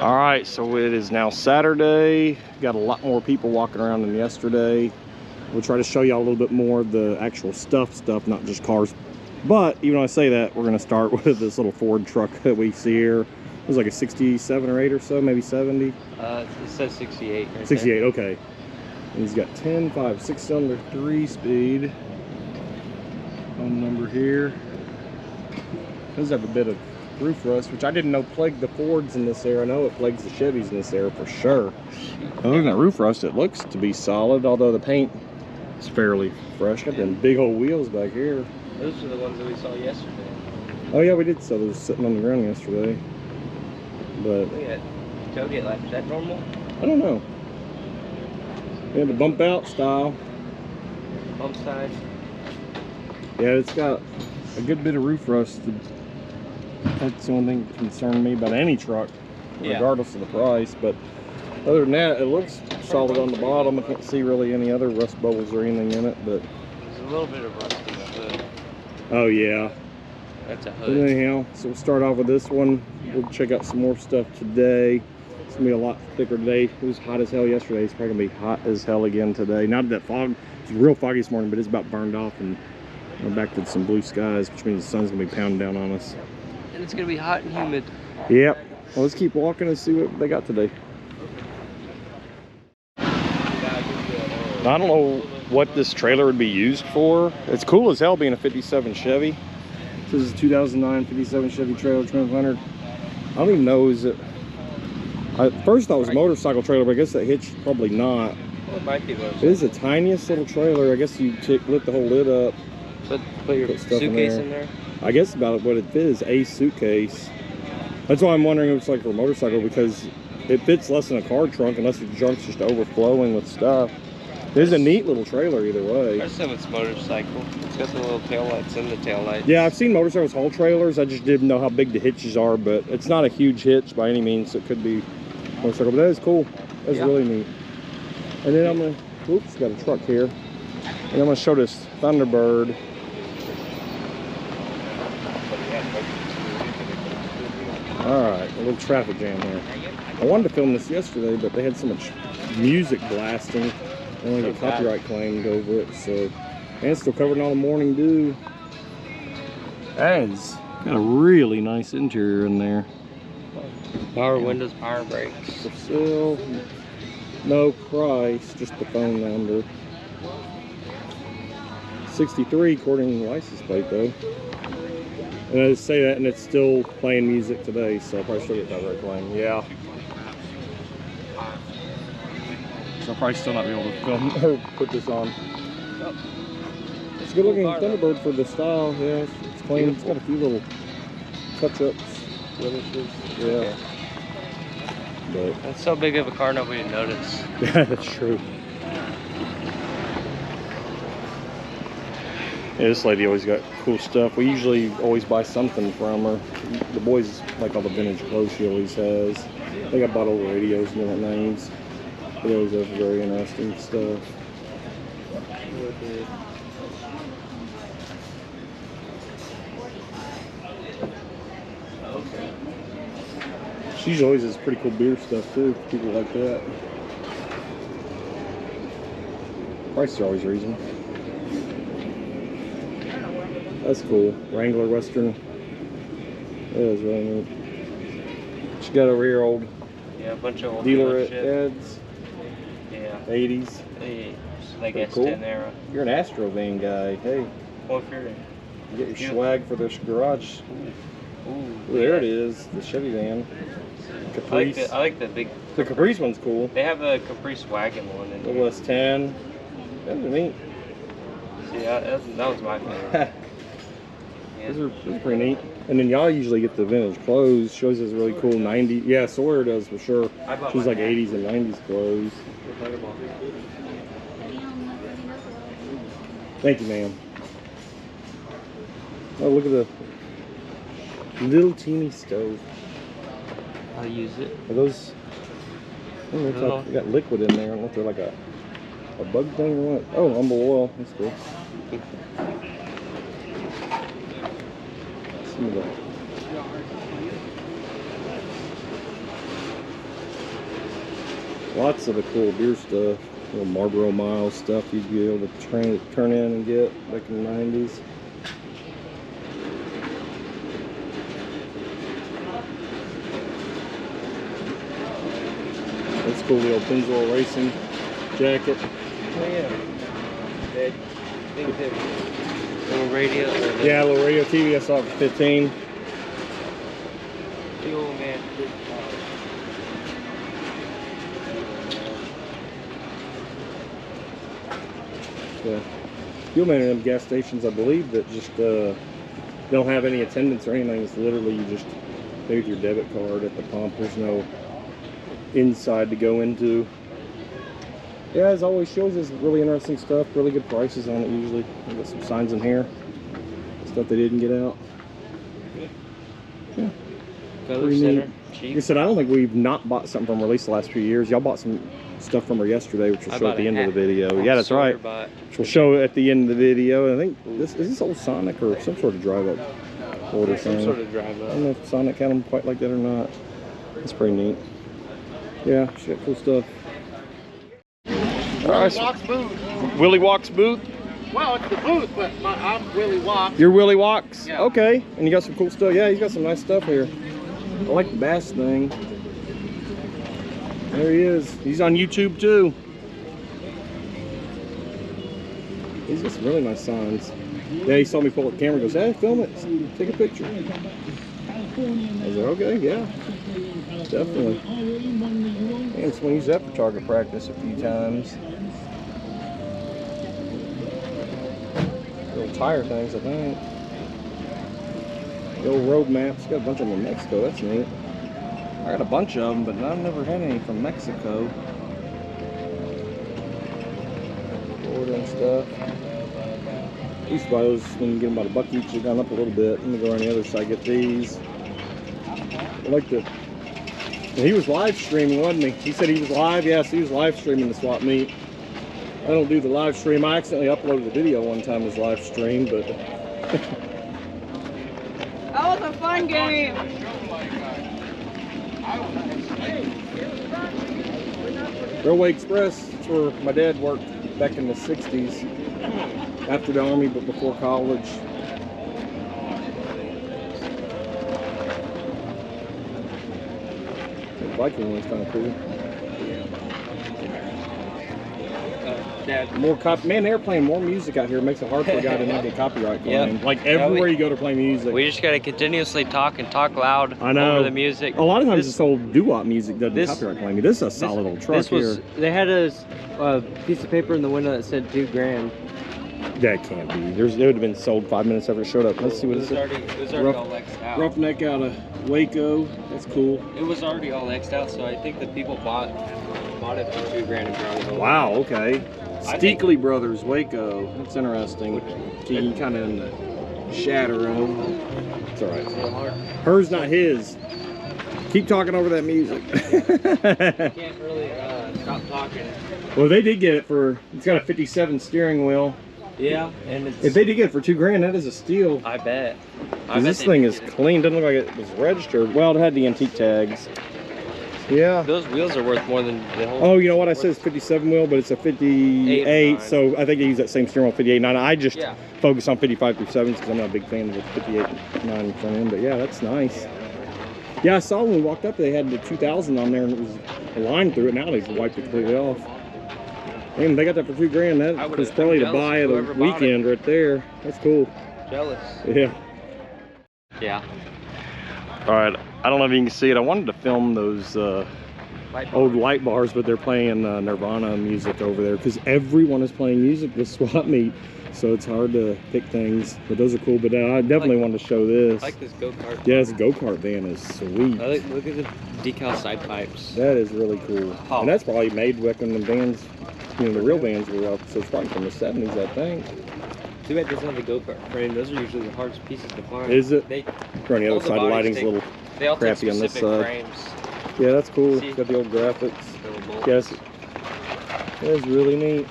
All right, so it is now Saturday. Got a lot more people walking around than yesterday. We'll try to show y'all a little bit more of the actual stuff, not just cars. But even when I say that, we're gonna start with this little Ford truck that we see here. It was like a 67 or 8 or so, maybe 70. It says 68 right 68, there. okay. And he's got 10, 5, 6-cylinder, 3-speed. Phone number here. Does have a bit of roof rust, which I didn't know plagued the Fords in this era. I know it plagues the Chevys in this era for sure. And looking at roof rust, it looks to be solid, although the paint is fairly fresh. Got them big old wheels back here. Those are the ones that we saw yesterday. Oh yeah, we did sell those sitting on the ground yesterday. But Look at tailgate light. Is that normal? I don't know. Yeah, the bump out style. Bump side. Yeah, it's got a good bit of roof rust. That's the only thing that concerned me about any truck, regardless of the price. But other than that, it looks solid on the bottom. I can't see really any other rust bubbles or anything in it. But there's a little bit of rust in the hood. Oh yeah. That's a hood. But anyhow, so we'll start off with this one. We'll check out some more stuff today. It's gonna be a lot thicker today. It was hot as hell yesterday. It's probably gonna be hot as hell again today. Not that fog. It's real foggy this morning, but it's about burned off, and we're back to some blue skies, which means the sun's gonna be pounding down on us. And it's gonna be hot and humid. Yep. Well, let's keep walking and see what they got today. I don't know what this trailer would be used for. It's cool as hell being a 57 Chevy. This is a 2009 57 Chevy trailer, 2500. I don't even know, is it... I first thought it was a motorcycle trailer, but I guess that hitch probably not. Well, it might be It is the tiniest little trailer. I guess you lift the whole lid up. Put your suitcase in there. I guess about what it is, a suitcase. That's why I'm wondering if it's like for a motorcycle, because it fits less than a car trunk unless your junk's just overflowing with stuff. It is a neat little trailer either way. I assume it's motorcycle. It's got the little tail lights in the tail lights. Yeah, I've seen motorcycles haul trailers. I just didn't know how big the hitches are, but it's not a huge hitch by any means. So it could be motorcycle, but that is cool. That's really neat. And then I'm gonna, oops, got a truck here. And I'm gonna show this Thunderbird. All right, a little traffic jam here. I wanted to film this yesterday, but they had so much music blasting. I want to get copyright claimed over it, so. And it's still covered in all the morning dew. That is got a really nice interior in there. Power windows, power brakes. For sale, no price, just the phone number. 63 according to the license plate though. And I just say that, and it's still playing music today, so I'll probably still get copyright claim. Yeah. So I'll probably still not be able to film or put this on. It's a good looking Thunderbird for the style. Yeah, it's clean. It's got a few little touch-ups, blemishes. Yeah. Okay. But That's so big of a car, nobody would notice. yeah, that's true. Yeah, this lady always got cool stuff. We usually always buy something from her. The boys like all the vintage clothes she always has. I think I bought old radios and different things. But those are very interesting stuff. She always has pretty cool beer stuff too. People like that. Prices are always reasonable. That's cool. Wrangler Western. That is really neat. She got over here old. Yeah, a bunch of old dealer ads. Yeah. 80s. Like S10 cool. era. You're an Astro van guy. Hey. Well, if you're You get your swag for this garage. Ooh, There it is. The Chevy van. Caprice. I like the big. The Caprice one's cool. They have a Caprice wagon one in The there. S10. That's neat. See, that was my favorite. Yeah. Those are pretty neat. And then y'all usually get the vintage clothes. Shows us really cool 90s. Yeah, Sawyer does for sure. She's like 80s and 90s clothes. Thank you, ma'am. Oh, look at the little teeny stove. I'll use it. Are those? Oh, looks like they got liquid in there. I don't know if they're like a bug thing or what. Oh, humble oil. That's cool. Some of the Lots of the cool beer stuff. Little Marlboro Miles stuff you'd be able to turn in and get back in the 90s. That's cool, the old Pennzoil Racing jacket. Oh yeah. That big little radio. Yeah, a little radio TV. I saw it for 15. The old man. Yeah. Fuel man in them gas stations, I believe, that just don't have any attendance or anything. It's literally you just pay with your debit card at the pump. There's no inside to go into. Yeah, as always, shows us really interesting stuff. Really good prices on it usually. I've got some signs in here. Stuff they didn't get out. Yeah. Color center. Cheap. Like I said, I don't think we've not bought something from release the last few years. Y'all bought some stuff from her yesterday, which we'll show at the end of the video. Yeah, that's right. Which we'll show at the end of the video. I think this is this old Sonic or some sort of drive-up order thing. Some sort of drive-up. I don't know if Sonic had them quite like that or not. It's pretty neat. Yeah, shit, cool stuff. All right, so Willie Walks booth. Well, it's the booth, but I'm Willie Walks. You're Willie Walks? Yeah. Okay. And you got some cool stuff. Yeah, he's got some nice stuff here. I like the bass thing. There he is. He's on YouTube too. He's got some really nice signs. Yeah, he saw me pull up the camera and goes, hey, film it. Take a picture. I was like, okay, yeah. Definitely. And someone used that for target practice a few times. Little tire things, I think. The old road maps. Got a bunch of them in Mexico. That's neat. I got a bunch of them, but I've never had any from Mexico. Florida and stuff. I used to buy those when you get them about $1 each. They've gone up a little bit. Let me go on the other side, get these. I like the... And he was live streaming, wasn't he? He said he was live. Yes, he was live streaming the swap meet. I don't do the live stream. I accidentally uploaded a video one time as live stream, but... That was a fun game. Railway Express, that's where my dad worked back in the 60s. After the Army, but before college. The Viking one's kind of cool. Dad. More man, they're playing more music out here. It makes it hard for a guy to not get copyright claim. Yep. Like everywhere you go to play music. We just gotta continuously talk and talk loud I know. over the music. A lot of times this old doo-wop music doesn't copyright claim you. This is a solid old truck here. They had a piece of paper in the window that said $2 grand. That can't be. It would have been sold 5 minutes after it showed up. Let's see what it was. It was already all X'd out. Roughneck out of Waco. That's cool. It was already all X'd out, so I think the people bought it for $2 grand and brought it home. Wow, okay. Steakley Brothers, Waco. That's interesting. He kind of in the shadow. It's all right. Hers, not his. Keep talking over that music. Can't really stop talking. Well, they did get it for. It's got a '57 steering wheel. Yeah, and it's, if they did get it for $2 grand, that is a steal. I bet. This thing is clean. Doesn't look like it was registered. Well, it had the antique tags. Yeah. Those wheels are worth more than the whole. Oh, you know what? I said it's 57 wheel, but it's a 58. So I think they use that same steering wheel, 58 9. I just focus on 55 through 7s because I'm not a big fan of the 58 9 front end. But yeah, that's nice. Yeah, I saw when we walked up, they had the 2000 on there, and it was a line through it. Now they've wiped it completely off. Man, they got that for $2 grand. That was probably the buy of the weekend right there. That's cool. Jealous. Yeah. Yeah. All right. I don't know if you can see it. I wanted to film those old light bars, but they're playing Nirvana music over there because everyone is playing music this swap meet. So it's hard to pick things, but those are cool. But I definitely wanted to show this. I like this go-kart. Yeah, this go-kart van is sweet. Look at the decal side pipes. That is really cool. Oh. And that's probably made back when the vans, you know, the real vans were up. So it's probably from the 70s, I think. Too bad it doesn't have the go-kart frame. Those are usually the hardest pieces to find. Is it? On the other side, the lighting's a little crappy on this side. Frames. Yeah, that's cool. It's got the old graphics. Yes. That is really neat.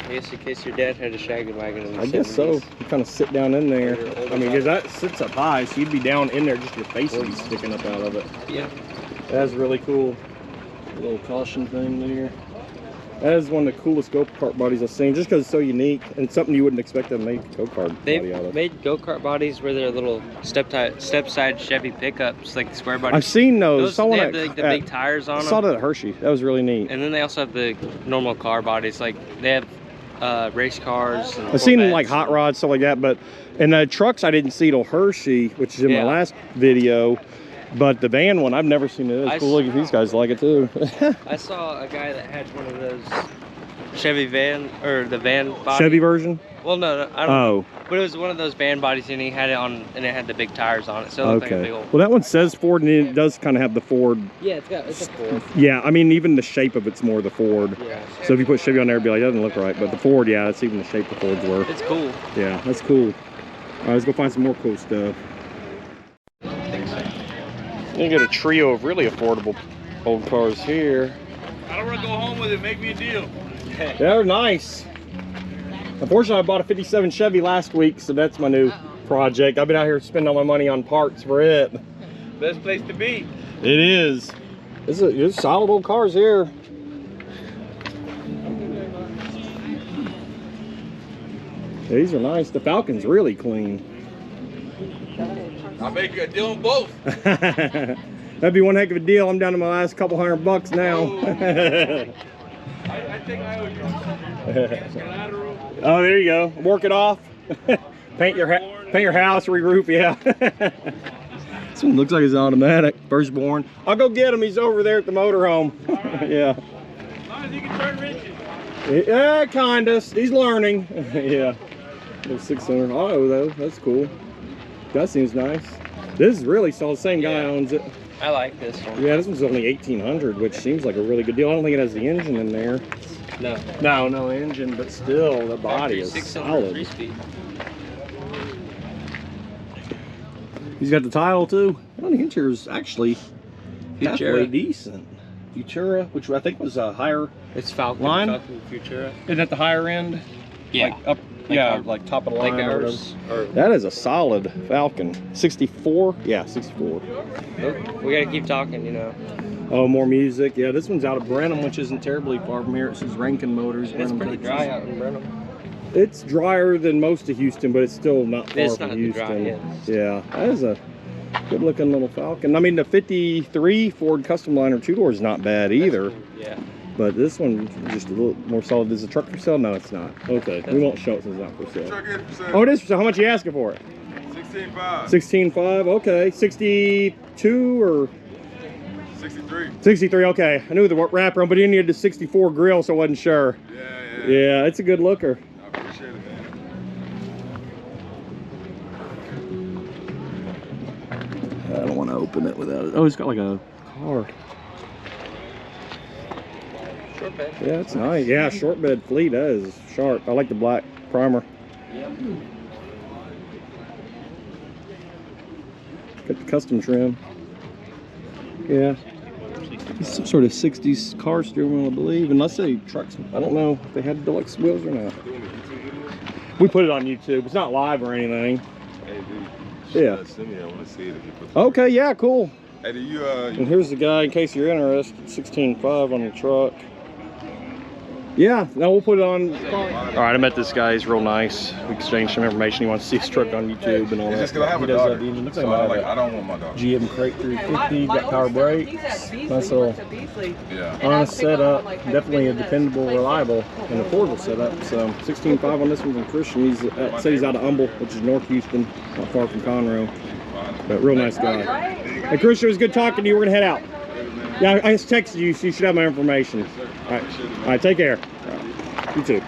I guess in case your dad had a shaggy wagon in the 70s. I guess so. You kind of sit down in there. I mean, because that sits up high, so you'd be down in there, just your face would be sticking up out of it. Yeah. That's really cool. little caution thing there. That is one of the coolest go-kart bodies I've seen, just because it's so unique and it's something you wouldn't expect to make a go-kart body out of. They've made go-kart bodies where they're little step-side Chevy pickups, like square bodies. I've seen those. They have the big tires on them. I saw that at Hershey. That was really neat. And then they also have the normal car bodies, like they have race cars. And I've seen like hot rods, stuff like that, but in the trucks I didn't see till Hershey, which is in my last video. But the van one, I've never seen it. It's cool. Look at these guys like it too. I saw a guy that had one of those Chevy van, or the van body. Chevy version? Well, no, I don't know. But it was one of those van bodies, and he had it on, and it had the big tires on it. So it looked like a big old... Well, that one says Ford, and it does kind of have the Ford. Yeah, it's a Ford. Yeah, I mean, even the shape of it's more the Ford. Yeah. So if you put Chevy on there, it'd be like, that doesn't look right. But the Ford, yeah, that's even the shape the Fords were. It's cool. Yeah, that's cool. All right, let's go find some more cool stuff. You get a trio of really affordable old cars here. I don't want to go home with it. Make me a deal. Yeah, they're nice. Unfortunately, I bought a 57 Chevy last week, so that's my new project. I've been out here spending all my money on parts for it. Best place to be. It is. There's solid old cars here. These are nice. The Falcon's really clean. I'll make you a deal on both. That'd be one heck of a deal. I'm down to my last couple $100 now. I think I owe you. Oh, there you go. Work it off. paint your house, re-roof. Yeah. This one looks like it's automatic. Firstborn. I'll go get him. He's over there at the motorhome. Right. Yeah. As long as he can turn wrenches. Yeah, kinda. He's learning. Yeah. Little 600 auto though. That's cool. That seems nice. This is really solid. Same guy owns it. I like this one. Yeah, this one's only 1800, which seems like a really good deal. I don't think it has the engine in there. No. No engine, but still, the body is solid. 3-speed. He's got the title too. Well, the interior is actually halfway decent. Futura, which I think was a higher. It's Falcon. Line? Falcon Futura. Isn't that the higher end? Yeah. Like up. Like top of the line. Like ours. That is a solid Falcon. 64? Yeah, 64. We gotta keep talking, you know. Oh, more music. Yeah, this one's out of Brenham, which isn't terribly far from here. It says Rankin Motors. It's Brenham, pretty Texas. dry out in Brenham. It's drier than most of Houston, but it's still not far It's from not Houston. dry, Yeah, that is a good looking little Falcon. I mean, the 53 Ford Custom Liner 2-door is not bad either. Yeah. But this one just a little more solid. Is the truck for sale? No, it's not. Okay, we won't show it since it's not for sale. Truck is for sale. Oh, it is for sale. How much are you asking for it? 16.5. 16.5. Okay, 62 or 63. 63. Okay, I knew the wrapper on, but he needed the 64 grill, so I wasn't sure. Yeah. Yeah, it's a good looker. I appreciate it, man. I don't want to open it without it. Oh, it's got like a car. Short bed. Yeah, it's nice. Yeah, short bed fleet. That is sharp. I like the black primer. Yep. Got the custom trim. Yeah. It's some sort of 60s car steering wheel, I believe. Unless they trucks. I don't know if they had deluxe wheels or not. We put it on YouTube. It's not live or anything. Hey, dude. Yeah. Send me. I want to see it if you put Okay, yeah, cool. Hey, do you, And here's the guy, in case you're interested, 16.5 on the truck. Yeah, no, we'll put it on. All right, I met this guy. He's real nice. We exchanged some information. He wants to see his truck on YouTube and all it's that. just because I have He a does daughter. have the engine. Looks So like I don't want my daughter. GM Crate 350, got power brakes. Nice little Yeah. honest setup. Definitely a dependable, reliable, and affordable setup. So 16.5 on this one from Christian. He's said he's out of Humble, which is North Houston, not far from Conroe. But real nice guy. Hey, Christian, it was good talking to you. We're gonna head out. Yeah, I just texted you, so you should have my information. All right, take care. All right. You too.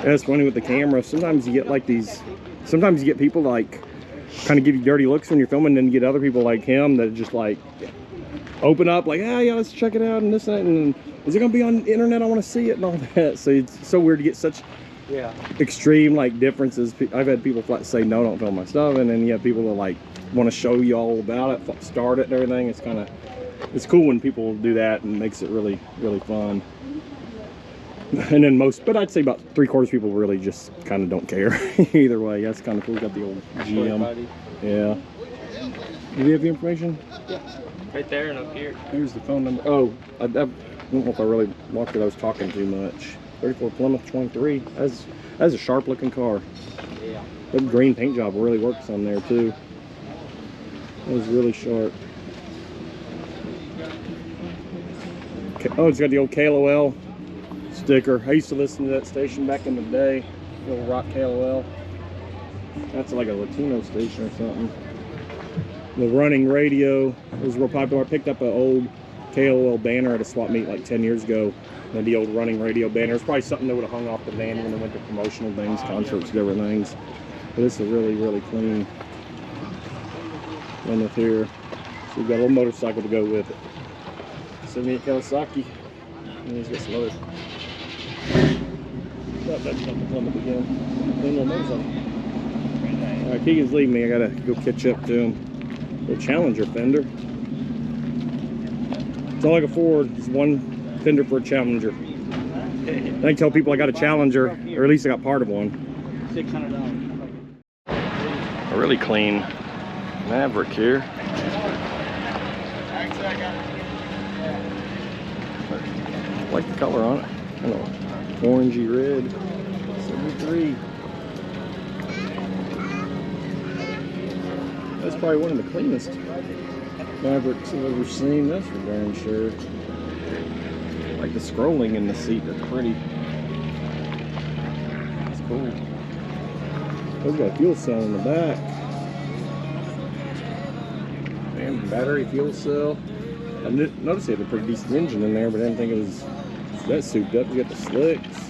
That's funny with the camera. Sometimes you get like these. Sometimes you get people like kind of give you dirty looks when you're filming, and then you get other people like him that just like open up, like, ah, yeah, let's check it out and this and that. And is it gonna be on the internet? I want to see it and all that. So it's so weird to get such extreme like differences. I've had people flat say no, don't film my stuff, and then you have people that like want to show you all about it, start it and everything. It's kind of, it's cool when people do that and makes it really fun. And then but I'd say about 3/4 of people really just kind of don't care either way. That's kind of cool. Got the old GM. Yeah. Do you have the information? Yeah. Right there and up here. Here's the phone number. Oh, I don't know if I really marked it. I was talking too much. 34 Plymouth 23. That's a sharp looking car. Yeah. That green paint job really works on there too. That was really sharp. Oh, it's got the old KLOL sticker. I used to listen to that station back in the day. The old rock KLOL. That's like a Latino station or something. The running radio was real popular. I picked up an old KLOL banner at a swap meet like 10 years ago. And the old running radio banner. It's probably something that would have hung off the van when they went to promotional things, concerts, different things. But it's a really, really clean one with here. So we've got a little motorcycle to go with it. 78 Kawasaki. And he's got some other. Oh, that's not the Plymouth again. Clean little motorcycle. Alright, Keegan's leaving me. I gotta go catch up to him. Little Challenger fender. It's all I can afford is one fender for a Challenger. I can tell people I got a Challenger, or at least I got part of one. $600. A really clean Maverick here. I like the color on it. Kind of orangey red. 73. That's probably one of the cleanest Mavericks I've ever seen. That's for darn sure. Like the scrolling in the seat, they're pretty. That's cool. It's got a fuel cell in the back. And battery fuel cell. I noticed it had a pretty decent engine in there, but I didn't think it was that souped up. You got the slicks.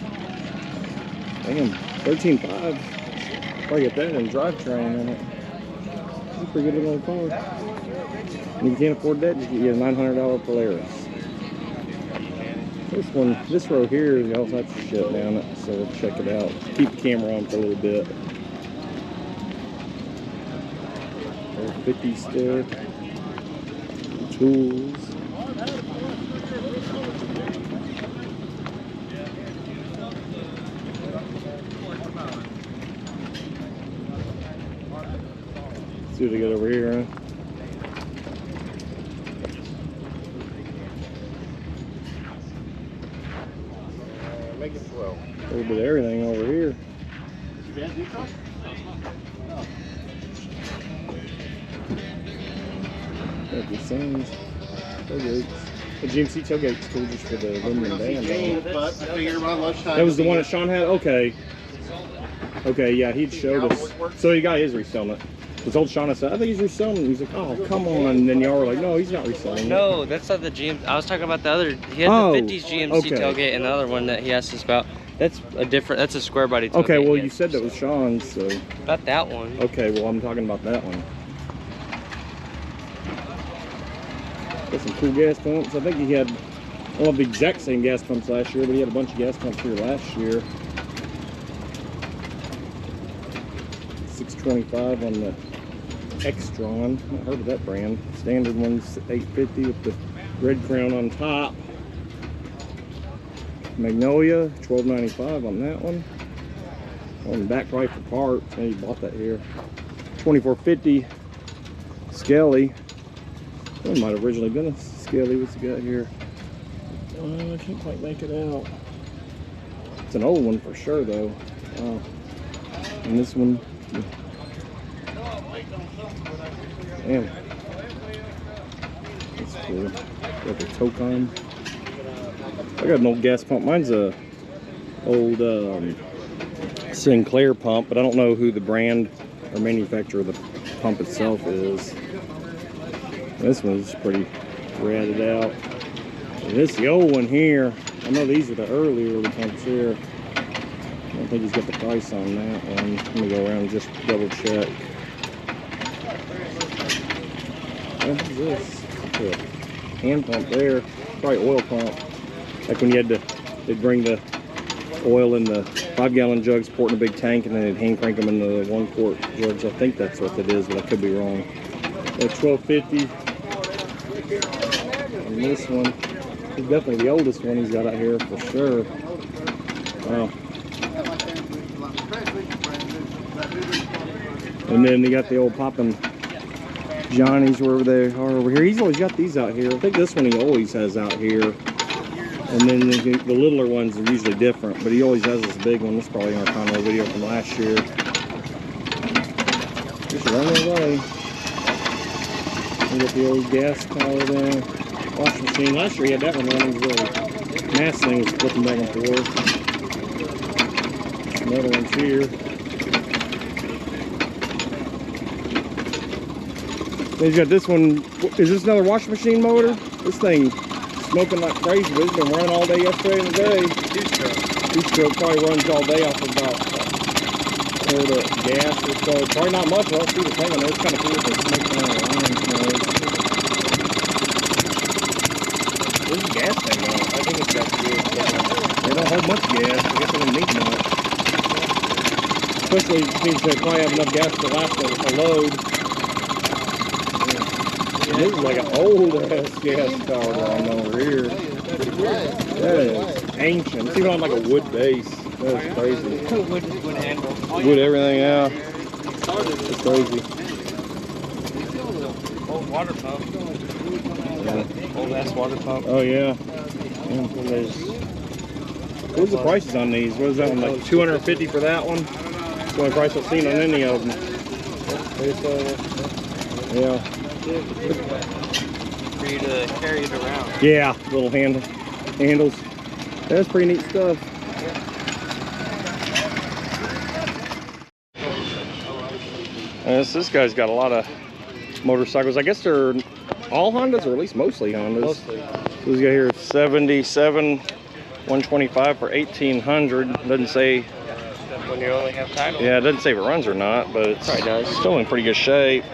Damn, 13.5. Probably get that and drivetrain in it. It's a pretty good little car. And if you can't afford that, just get you a $900 Polaris. This one, this row here, you also have to shut down it, so we'll check it out. Keep the camera on for a little bit. 50 still. Tools. See what we got over here, huh? Make it 12. A little bit of everything over here. Got the signs, tailgates. The GMC tailgate's cool just for the aluminum band. That was the one that Sean had? Okay. Okay, yeah, he'd showed us. So the guy is reselling it. I told Sean, I said, I think he's reselling it. He's like, oh, come on. And then y'all were like, no, he's not reselling it. No, that's not the GM. I was talking about the other. He had the 50s GMC okay. tailgate and the other one that he asked us about. That's a different, that's a square body tailgate. Okay, well, yes. you said that was Sean's, so. About that one. Okay, well, I'm talking about that one. Got some cool gas pumps. I think he had, I don't know the exact same gas pumps last year, but he had a bunch of gas pumps here last year. 625 on the Extron. I've heard of that brand. Standard one's 850 with the red crown on top. Magnolia, $12.95 on that one. On the back probably for parts. Maybe bought that here. $24.50 Skelly. That might have originally been a Skelly. What's it got here? I can't quite make it out. It's an old one for sure though. And this one, damn, that's cool. Got the Tocon. I got an old gas pump. Mine's a old Sinclair pump, but I don't know who the brand or manufacturer of the pump itself is. This one's pretty ratted out. And this the old one here. I know these are the early pumps here. I don't think he's got the price on that one. Let me go around and just double check. What is this? A hand pump there. Probably oil pump. Like when you had to, they'd bring the oil in the 5-gallon jugs, pour it in a big tank, and then they'd hand crank them in the 1-quart jugs. I think that's what it is, but I could be wrong. $12.50. And this one is definitely the oldest one he's got out here for sure. Wow. And then they got the old popping Johnny's wherever they are over here. He's always got these out here. I think this one he always has out here. And then the littler ones are usually different, but he always has this big one. This is probably in our Conroe video from last year. Just running away. We got the old gas collar there. Washing machine. Last year he had that one running. The little mass thing was flipping back and forth. Another one's here. Then he's got this one. Is this another washing machine motor? This thing smoking like crazy, but it's been running all day yesterday and today. Two-stroke probably runs all day off of about the gas or so. Probably not much. I'll see the thing on there. It's kind of cool if it's smoking on the line. Where's the gas thing on? I think it's got good. They don't hold much gas. I guess they don't need much. Especially means they probably have enough gas to last a load. This is like an old ass gas tower line over here. That is ancient. It's even on like a wood base. That is crazy. Wood handle. Wood everything out. It's crazy. Old water pump. Yeah. Old ass water pump. Oh yeah. What's the prices on these? What is that one? Like 250 for that one? That's the only price I've seen on any of them. Yeah. For you to carry it around. Yeah, little handles. That's pretty neat stuff. This guy's got a lot of motorcycles. I guess they're all Hondas, or at least mostly Hondas. Mostly. So he's got here 77 125 for 1800. Doesn't say When you only have title. Yeah, it doesn't say if it runs or not, but it's Probably does. still in pretty good shape.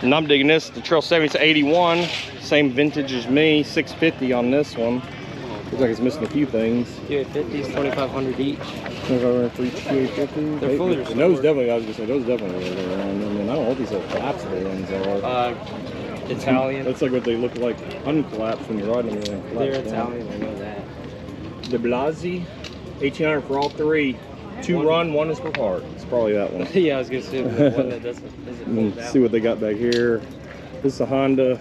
And I'm digging this. The Trail 70 to 81, same vintage as me. 650 on this one. Looks like it's missing a few things. 250s, 2,500 each. They're fully restored. Those definitely, I was gonna say, those definitely really around. I mean, I don't know what these little collapsible ones are. Italian. That's like what they look like uncollapsed when you're riding them. They're Italian, I know that. De Blasi, 1800 for all three. Two run, one is per part. It's probably that one. Yeah, I was gonna say the one that isn't fold out. See what they got back here. This is a Honda.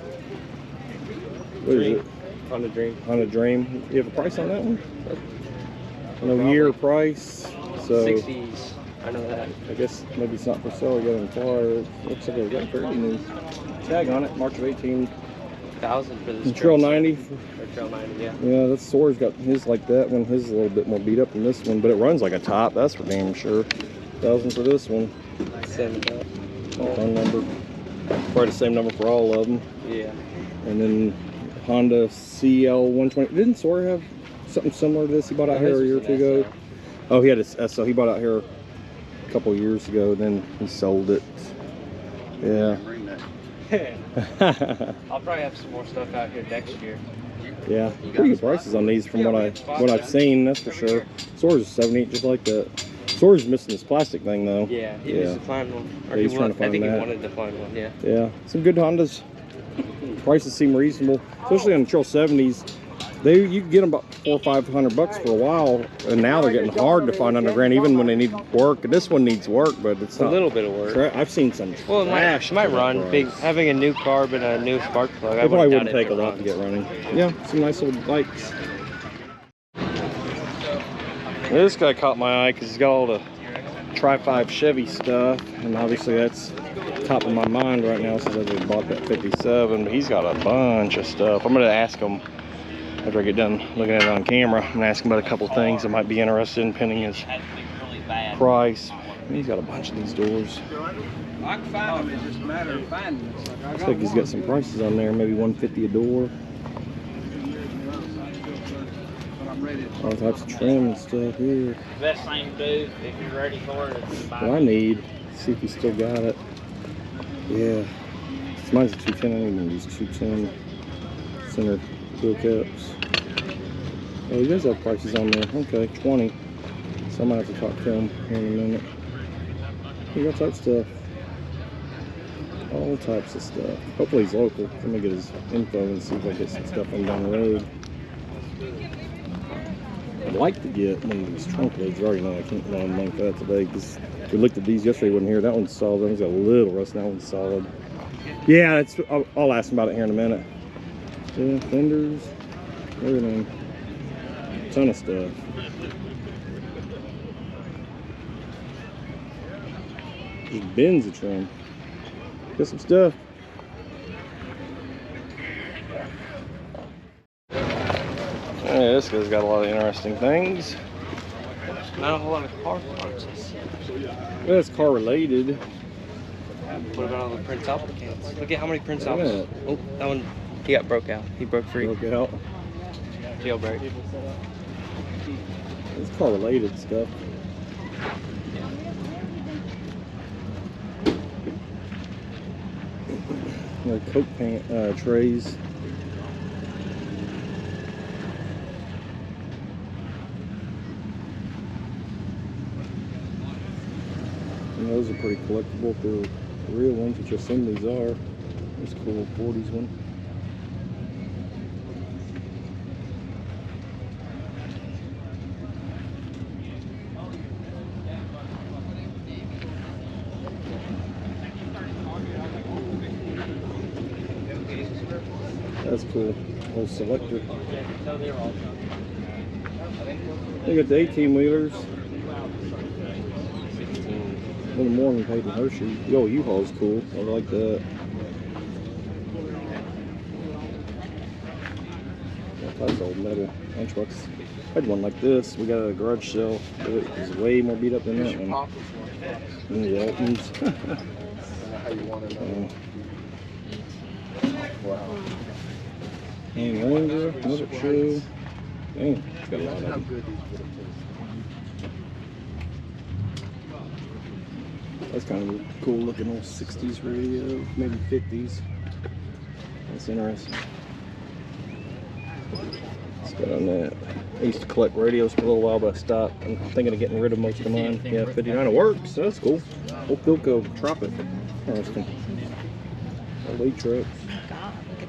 What is it? Honda Dream. Honda Dream. You have a price on that one? No year price. So 60s. I know that. I guess maybe it's not for sale. You got it in car. Looks like it got a fairly new tag on it. March of 18. 1,000 for this. Trail 90. Or Trail 90, yeah. Yeah, that's Soar's got his like that one. His is a little bit more beat up than this one, but it runs like a top. That's for damn sure. 1,000 for this one. Same about. Phone number. Probably the same number for all of them. Yeah. And then Honda CL 120. Didn't Soar have something similar to this? He bought out here a year or two ago. Oh, he had a SL. He bought out here a couple of years ago. Then he sold it. Yeah. I'll probably have some more stuff out here next year. Yeah, pretty good prices on these from what I've seen. That's for sure. Soar's is 78, just like that. Soar's missing this plastic thing though. Yeah, he needs to find one. Or Yeah, he's trying to I find think that. he wanted to find one. Yeah. Yeah, some good Hondas. Prices seem reasonable, especially on the Trail 70s. You can get them about $400 or $500 for a while, and now they're getting hard to find under grand, even when they need work. This one needs work, but it's not a little bit of work. I've seen some. Well, it might run. Having a new carb and a new spark plug, It probably wouldn't take a lot to get running. Yeah, some nice little bikes. This guy caught my eye because he's got all the Tri-5 Chevy stuff, and obviously that's top of my mind right now since I just bought that 57. But he's got a bunch of stuff. I'm gonna ask him after I get done looking at it on camera. I'm gonna ask him about a couple things I might be interested in, pending his price. He's got a bunch of these doors. I can find them. It's just a matter of finding them. Looks like he's got some prices on there, maybe $150 a door. All types of trim and stuff here. Best thing to do if you're ready for it is buy. What I need, see if he still got it. Yeah, mine's a 210. I need to use 210 center wheel caps. Oh, he does have prices on there. Okay, 20. So I might have to talk to him here in a minute. He got type stuff. All types of stuff. Hopefully he's local. Let me get his info and see if I get some stuff on down the road. I'd like to get one of these trunk lids. I already know I can't go on like that today because we looked at these yesterday. Wasn't here. That one's solid. That one's got a little rust. That one's solid. Yeah, that's. I'll ask him about it here in a minute. Yeah, fenders, everything. Ton of stuff. Just bins of trim. Got some stuff. Yeah, this guy's got a lot of interesting things. Not a whole lot of car parts. Well, it's car related. What about all the Prince Albert cans? Look at how many Prince Yeah. Alberts. Oh, that one, he got broke out. He broke free. Broke out. Jailbreak. It's car related stuff. Like Coke pan trays. And those are pretty collectible if they're real ones, which I assume these are. This cool 40s one. That's cool. Old selector. They got the 18 wheelers. A little more than paid in Hershey. Yo, U-Haul's cool. I like that. That's old metal lunchbox. I had one like this. We got a garage sale. It was way more beat up than that one. And the Altons. Wow. And Ranger, another shoe. Dang, it's got a lot of them. That's kind of a cool looking old 60s radio, maybe 50s. That's interesting. Let's go on that. I used to collect radios for a little while, but I stopped. I'm thinking of getting rid of most of mine. Yeah, 59, it works. That's cool. Old Philco Tropic. Interesting. Elite trucks. God, look at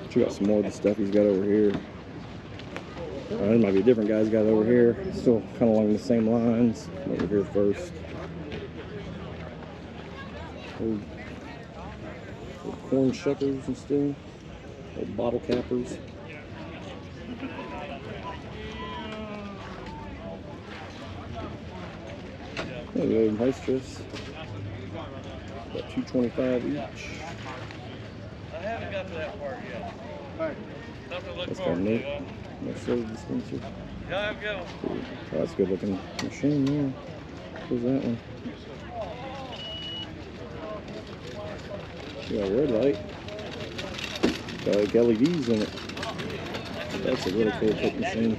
these. We got some more of the stuff he's got over here. It might be a different guy's got over here. Still kind of along the same lines. Over here first. Old corn shuckers and stuff. Old bottle cappers. There you go, nice dress. About $2.25 each. I haven't got to that part yet. That's kind of neat. No soda dispenser. Yeah, I've got one. Oh, that's a good looking machine, yeah. What's that one? Yeah, red light. Got like LEDs in it. That's a really cool looking machine.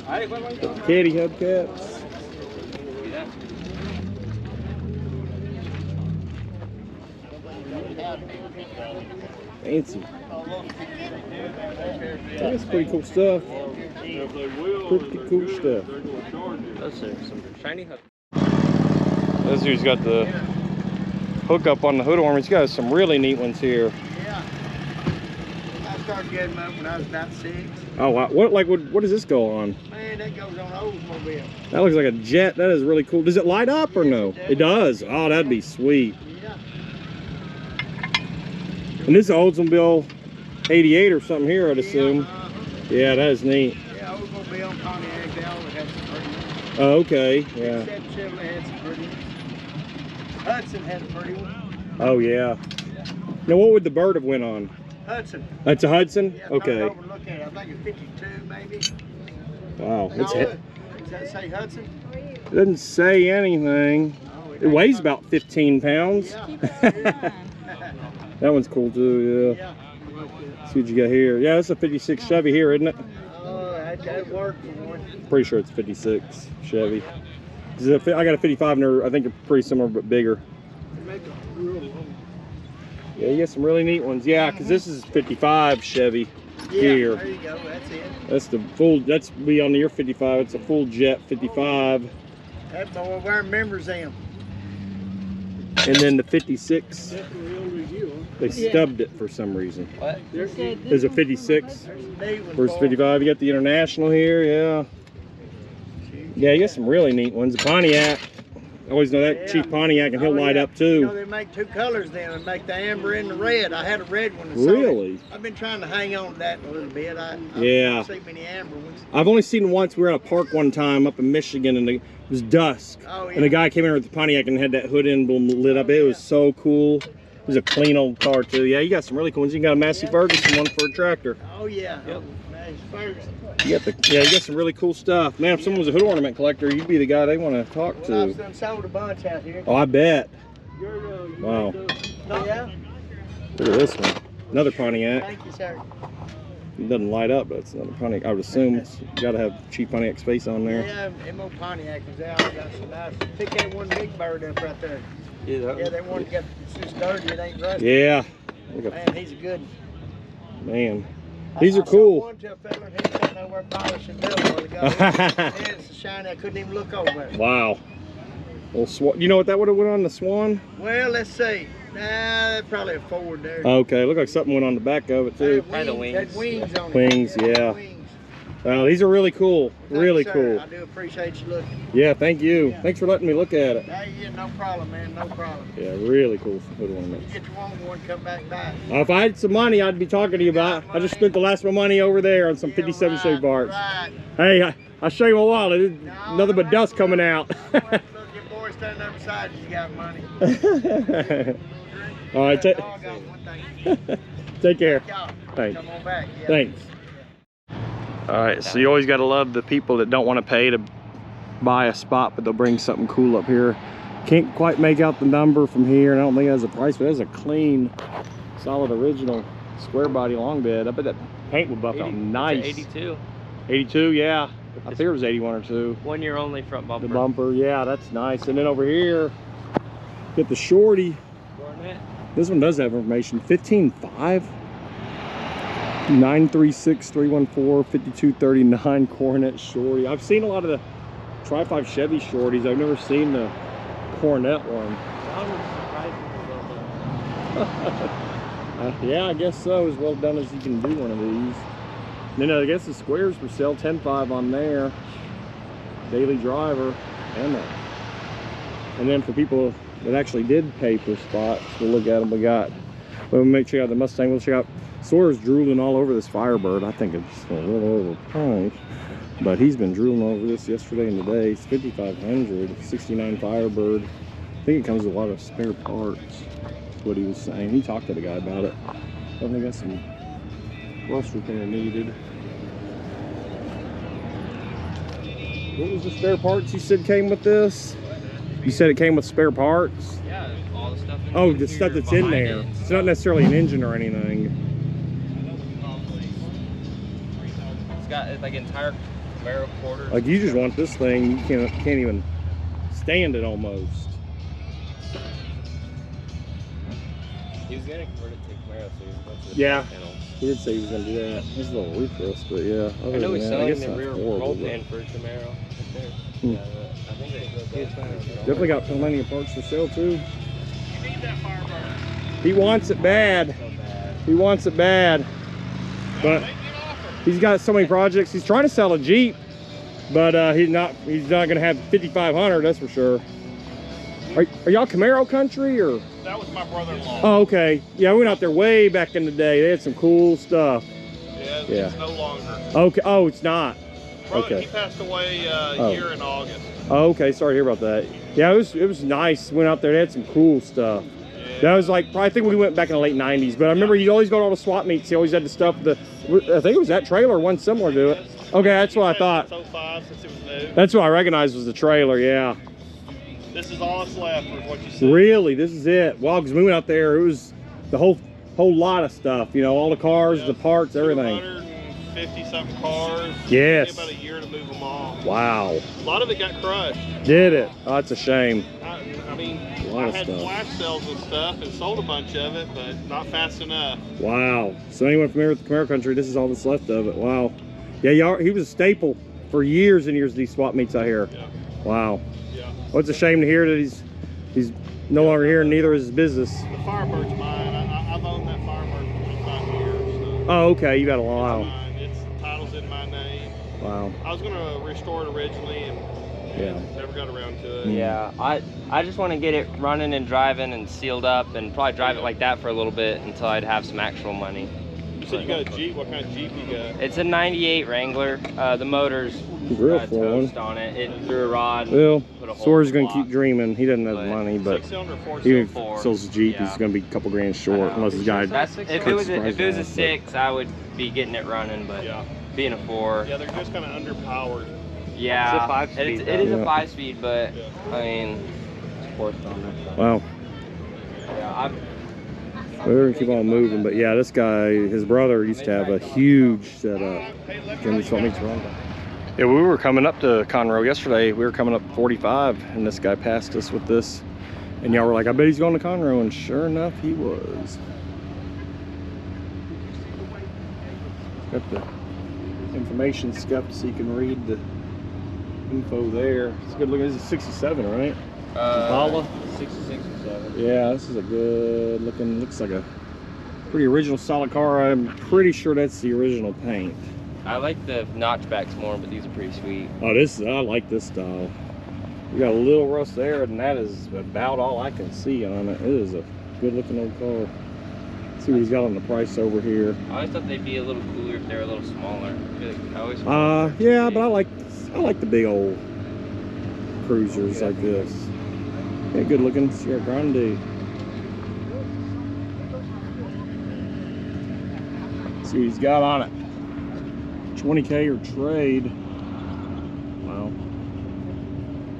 Got the caddy hubcaps. Fancy. That's pretty cool stuff. Pretty cool stuff. Those are some shiny hooks. This dude's got the hook up on the hood armor. He's got some really neat ones here. Yeah. I started getting them up when I was about 6. Oh wow! What does this go on? Man, that goes on Oldsmobile. That looks like a jet. That is really cool. Does it light up or no? It does. Oh, that'd be sweet. Yeah. And this is Oldsmobile 88 or something here, I'd assume. Yeah, that is neat. Yeah, Oldsmobile, Pontiac, they all had some pretty ones. Oh, okay, yeah. Except Chevrolet had some pretty ones. Hudson had a pretty one. Oh, yeah. Now, what would the bird have went on? Hudson. That's a Hudson? Yeah, Okay. Over look at it. I think it's 52 maybe. Wow. No, It's does that say Hudson? It doesn't say anything. Oh, It weighs about 15 pounds. Yeah. That one's cool too, yeah. See what you got here. Yeah, it's a 56 Chevy here, isn't it? Oh, that worked for one. Pretty sure it's a 56 Chevy. I got a 55 and they're, I think they're pretty similar but bigger. They make a real long. Yeah, you got some really neat ones. Yeah, because this is 55 Chevy here. There you go, that's it. That's the full, that's beyond your 55. It's a full jet 55. That boy wearing members them. And then the 56, they stubbed it for some reason. What? There's a 56 Neat one, versus boy. 55. You got the International here, yeah. Yeah, you got some really neat ones. The Pontiac, always know that Yeah. Chief Pontiac, and he'll Oh, light yeah. up too. You know, they make two colors then. They make the amber and the red. I had a red one. And sold it. Really? I've been trying to hang on to that a little bit. I Yeah. don't see many amber ones. I've only seen once. We were at a park one time up in Michigan, and it was dusk. Oh, yeah. And the guy came in with the Pontiac and had that hood in lit up. It was so cool. It was a clean old car too. Yeah, you got some really cool ones. You got a Massey Ferguson one for a tractor. Oh yeah. Yep. Nice first. You got some really cool stuff. Man, if someone was a hood ornament collector, you'd be the guy they want to talk Well, to. I've done sold a bunch out here. Oh, I bet. You're, Wow. Oh yeah. Look at this one. Another Pontiac. Thank you, sir. It doesn't light up, but it's another Pontiac. I would assume it's got to have Chief Pontiac space on there. Yeah, MO Pontiac was out. I got some nice. Pick that one big bird up right there. Yeah, they wanted to get it's just dirty. It ain't rusty. Yeah. Look at, Man, he's a good. man. These are I cool. sold one to a fella and he's sitting over polishing bill while ago. It's shiny. I couldn't even look over it. Wow. Little swan. You know what that would have went on the Swan? Well, let's see. Nah, probably a Ford there. Okay, look like something went on the back of it too. Probably the wings. Had wings on it. Wings, yeah. Wings. These are really cool. Thank Really you, sir. cool. I do appreciate you looking. Yeah, thank you. Yeah. Thanks for letting me look at it. Hey, yeah, no problem, man. No problem. Yeah, really cool hood ornaments. Get your one, come back by. If I had some money, I'd be talking to you about it. I just spent the last of my money over there on some 57 right, Chevy parts. Right. Hey, I'll show you in a while. There's nothing but dust coming out. Look, your boy standing up beside you. You got money. All right, Dog got one thing. take care. Y'all, Thanks. come on back. Yeah. Thanks. All right, so you always got to love the people that don't want to pay to buy a spot, but they'll bring something cool up here. Can't quite make out the number from here, and I don't think it has a price, but it has a clean, solid, original square body long bed. I bet that paint would buff out nice. 82. 82, yeah. I figured it was 81 or 2. 1 year only front bumper. The bumper, yeah, that's nice. And then over here, get the shorty. Coronet. This one does have information. 15.5. 936-314-5239 Coronet Shorty. I've seen a lot of the Tri-5 Chevy Shorties. I've never seen the Coronet one. Yeah, I guess so. As well done as you can do one of these. And then I guess the squares for sale. 10.5 on there. Daily driver. And then for people that actually did pay for spots, we'll look at them. We'll make sure you got the Mustang. We'll check out. Sawyer's drooling all over this Firebird. I think it's a little overpriced, but he's been drooling over this yesterday and today. It's 5,500, 69 Firebird. I think it comes with a lot of spare parts. That's what he was saying. He talked to the guy about it. I think got some rust repair needed. What was the spare parts you said came with this? You said it came with spare parts? Yeah, all the stuff. Oh, the stuff that's in there. It's not necessarily an engine or anything. It's got like entire Camaro quarters. Like you just want this thing, you can't even stand it almost. He was gonna convert it to Camaro, so he was going to the Yeah. panels. He did say he was gonna do that. It's a little roof rust, but yeah. I know he's selling the not rear horrible, roll but pan for a Camaro. Right there. Hmm. Yeah, I think they definitely got plenty of parts for sale too. You need that Firebird. He wants it bad. so bad. He wants it bad. But he's got so many projects. He's trying to sell a Jeep, but he's not gonna have 5,500, that's for sure. Are y'all Camaro country or? That was my brother-in-law. Oh, okay. Yeah, we went out there way back in the day. They had some cool stuff. Yeah, Yeah. it's no longer. Okay. Oh, it's not. Okay. He passed away a Oh. year in August. Oh, okay. Sorry to hear about that. Yeah, it was nice. Went out there. They had some cool stuff. Yeah. That was like, I think we went back in the late 90s. But I remember you always go to all the swap meets. He always had the stuff. I think it was that trailer, one similar to it. Okay, that's what I thought. Since 05, since it was new. That's what I recognized was the trailer. Yeah. This is all that's left, is what you see. Really, this is it. Wow, because we went out there. It was the whole lot of stuff. You know, all the cars, the parts, everything. 250 something cars. Yes. It took about a year to move them all. Wow. A lot of it got crushed. Did it? Oh, that's a shame. I mean, lot I of had stuff. flash sales and stuff and sold a bunch of it, but not fast enough. Wow. So anyone familiar with the Camaro country, this is all that's left of it. Wow. Yeah, he was a staple for years and years of these swap meets out here. Yeah. Wow. Yeah. Well, it's a shame to hear that he's no longer here, and neither is his business. The Firebird's mine. I've owned that Firebird for 25 years. So Oh, okay. You got a it's while. mine. The title's in my name. Wow. I was going to restore it originally and Yeah. Never got around to it. Yeah, I just want to get it running and driving and sealed up, and probably drive it like that for a little bit until I'd have some actual money. You said you got a Jeep. What kind of Jeep you got? It's a '98 Wrangler. The motor's Real for toast one. on it. It threw a rod. Well, put a hole Soar's in the gonna keep block. dreaming. He doesn't have the money, but 6-cylinder, even if 4-cylinder. he sells the Jeep, Yeah. he's gonna be a couple grand short unless he's got. If it was a 6, I would be getting it running, but Yeah. being a 4. Yeah, they're just kind of underpowered. Yeah, It's a 5-speed, It is though. a 5-speed, but Yeah. I mean, Wow. yeah, We're gonna keep on moving, but yeah, this guy, his brother used to have a huge setup. Can you me to run? Yeah, we were coming up to Conroe yesterday. We were coming up 45, and this guy passed us with this. And y'all were like, I bet he's going to Conroe, and sure enough, he was. Got the information scuffed so you can read the info there. It's good looking. This is 67, right? Impala? 66 or 7. Yeah, this is a good looking, looks like a pretty original solid car. I'm pretty sure that's the original paint. I like the notchbacks more, but these are pretty sweet. Oh, I like this style. You got a little rust there, and that is about all I can see on it. It is a good looking old car. Let's see what he's got on the price over here. I always thought they'd be a little cooler if they were a little smaller. I feel like I always Yeah, but I like the big old cruisers like this. Yeah, good looking Sierra Grande. See what he's got on it. 20K or trade. Wow.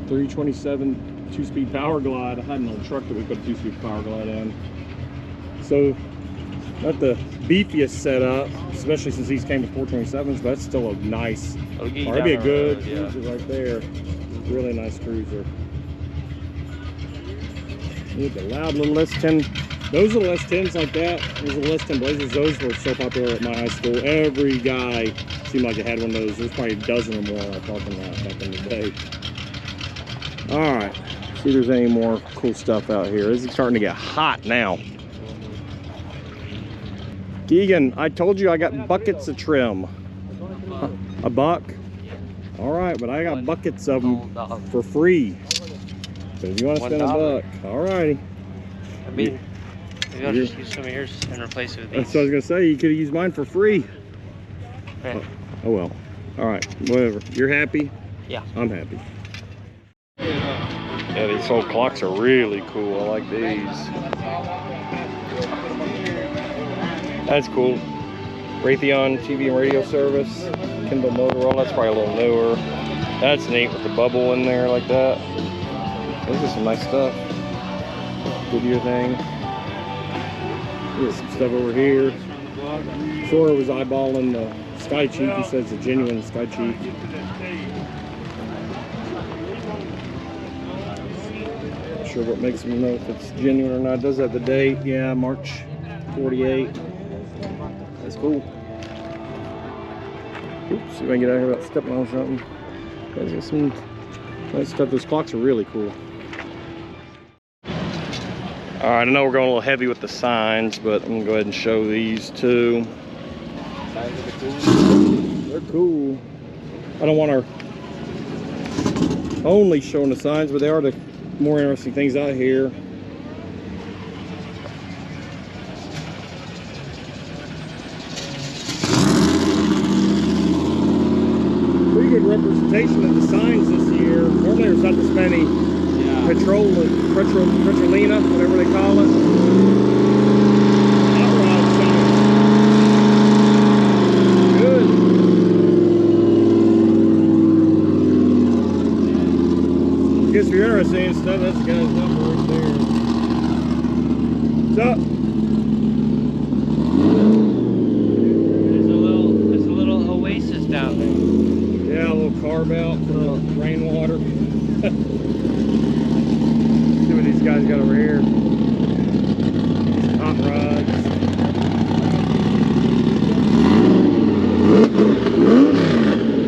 327 2-speed power glide. I had an old truck that we put a 2-speed power glide in. So, not the beefiest setup, especially since these came with 427s, but that's still a nice, It'll get you that'd be a down the good road, yeah. cruiser right there. Really nice cruiser. Look at the loud little S10. Those little S10s like that, those little S10 Blazers, those were so popular at my high school. Every guy seemed like they had one of those. There's probably a dozen or more in our parking lot back in the day. All right, see if there's any more cool stuff out here. This is starting to get hot now. Keegan, I told you I got buckets of trim. Huh, a buck? All right, but I got buckets of them for free. So if you want to spend a buck, all righty. I mean, maybe I'll just use some of yours and replace it with these. That's what I was gonna say. You could have used mine for free. Yeah. Oh well. All right, whatever. You're happy? Yeah. I'm happy. Yeah, these old clocks are really cool. I like these. That's cool. Raytheon TV and radio service. Kindle Motorola. That's probably a little newer. That's neat with the bubble in there like that. This is some nice stuff. Video thing. Here's some stuff over here. Sora was eyeballing the Sky Cheek. He says it's a genuine Sky Cheek. Not sure what makes him know if it's genuine or not. It does have the date. Yeah, March 48. That's cool. Oops, see if I can get out of here without stepping on something. Guys got some nice stuff. Those clocks are really cool. All right, I know we're going a little heavy with the signs, but I'm gonna go ahead and show these too. They're cool. I don't want our only showing the signs, but they are the more interesting things out here. Pretty good representation of the signs this year. Normally there's not this many. Petrolina, whatever they call it. Hot rod signs. Good. I guess if you're interested in stuff, that's the guy's number right there. What's up? There's a little oasis down there. Yeah, a little carve out for rainwater. See what these guys got over here. Hot rods.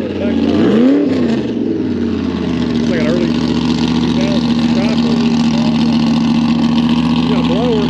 It's like an early 2000s chocolate. You got a blower.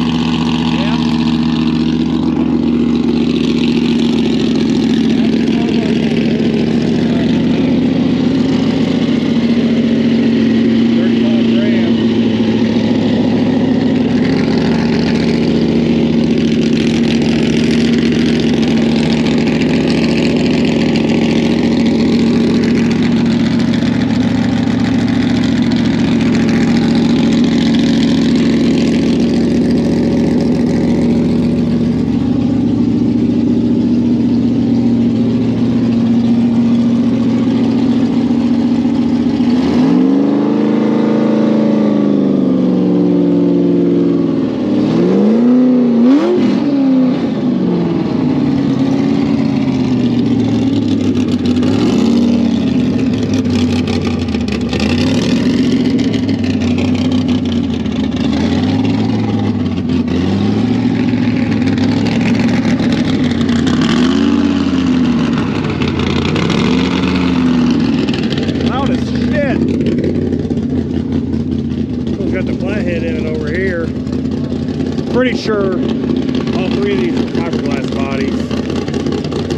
Pretty sure all three of these are fiberglass bodies.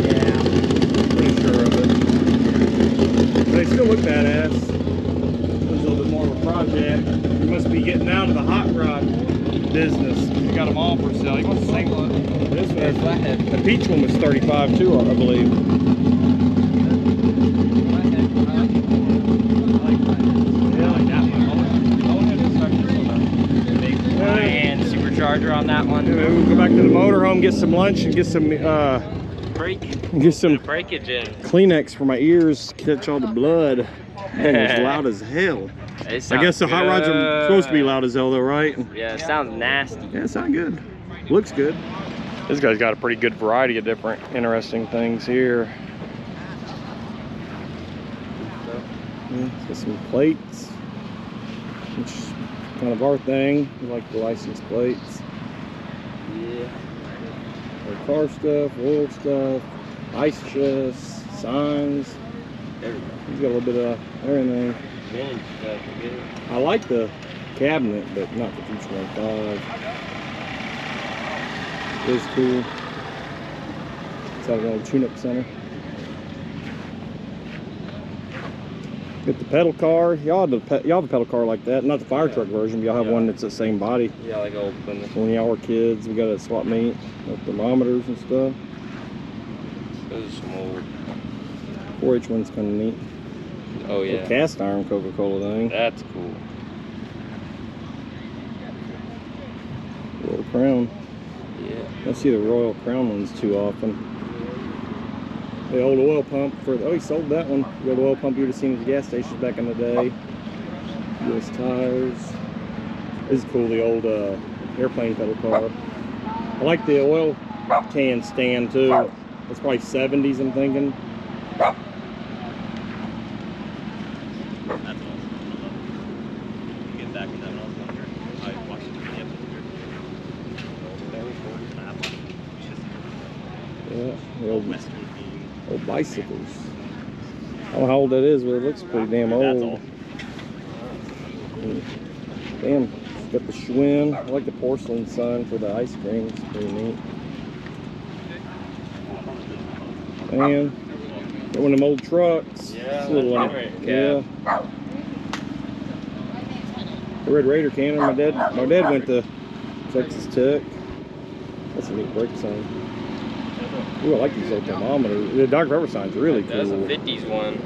Yeah. Pretty sure of it. But they still look badass. It's a little bit more of a project. You must be getting out of the hot rod business. You got them all for sale. You want the same one? This one, Flathead. the peach one was 35 too, I believe. And supercharger on that one. Maybe we'll go back to the motorhome, get some lunch, and get some Breakage in. Kleenex for my ears, catch all the blood. Man, it's loud as hell. I guess the hot rods are supposed to be loud as hell though, right? Yeah, it sounds nasty. Yeah, it sounds good. Looks good. This guy's got a pretty good variety of different interesting things here. Yeah, it's got some plates, which is kind of our thing. We like the license plates. Yeah. Our car stuff, oil stuff, ice chests, signs. He's got a little bit of everything. Vintage stuff, good. I like the cabinet, but not the Future 15. It's cool. It's out of an old tune-up center. Get the pedal car. Y'all have a pedal car like that. Not the fire truck version, but y'all have one that's the same body. Yeah, like old Plymouth. When y'all were kids, we got a swap meet with thermometers and stuff. Those are some old. 4H one's kind of neat. Oh yeah. The cast iron Coca-Cola thing. That's cool. Royal Crown. Yeah. I don't see the Royal Crown ones too often. The old oil pump for, oh, he sold that one. The old oil pump you would have seen at the gas stations back in the day. US tires. This is cool, the old airplane pedal car. I like the oil can stand too. It's probably 70s, I'm thinking. That's awesome. Get back in that when I was younger. I watched it really Yeah, the old Western theme. old bicycles. I don't know how old that is, but it looks pretty damn That's old. all. Damn, it's got the Schwinn. I like the porcelain sun for the ice cream. It's pretty neat. And got one of them old trucks. Yeah, It's a little one. Yeah. The Red Raider cannon. My dad went to Texas Tech. That's a neat brake sign. Ooh, I like these old thermometers. The Dr. Pepper sign's really cool. That's a 50s one.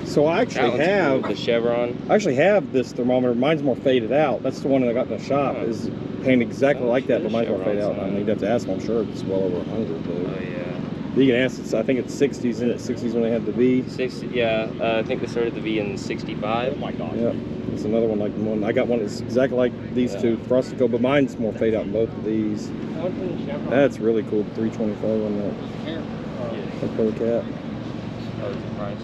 So I actually have cool, the Chevron. I actually have this thermometer. Mine's more faded out. That's the one that I got in the shop. Huh. Is painted exactly like that, but mine's more Chevron faded out. I sign. need to have to ask them. I'm sure it's well over 100 though. Oh yeah. You can ask. I think it's 60s. Isn't it 60s when they had the V? 60. Yeah. I think they started the V in 65. Oh my god. Yep. It's another one like the one I got. One that's exactly like these two Frostico, but mine's more fade out in both of these. That's really cool. 325 on that. That for the cat. Oh, it's the price.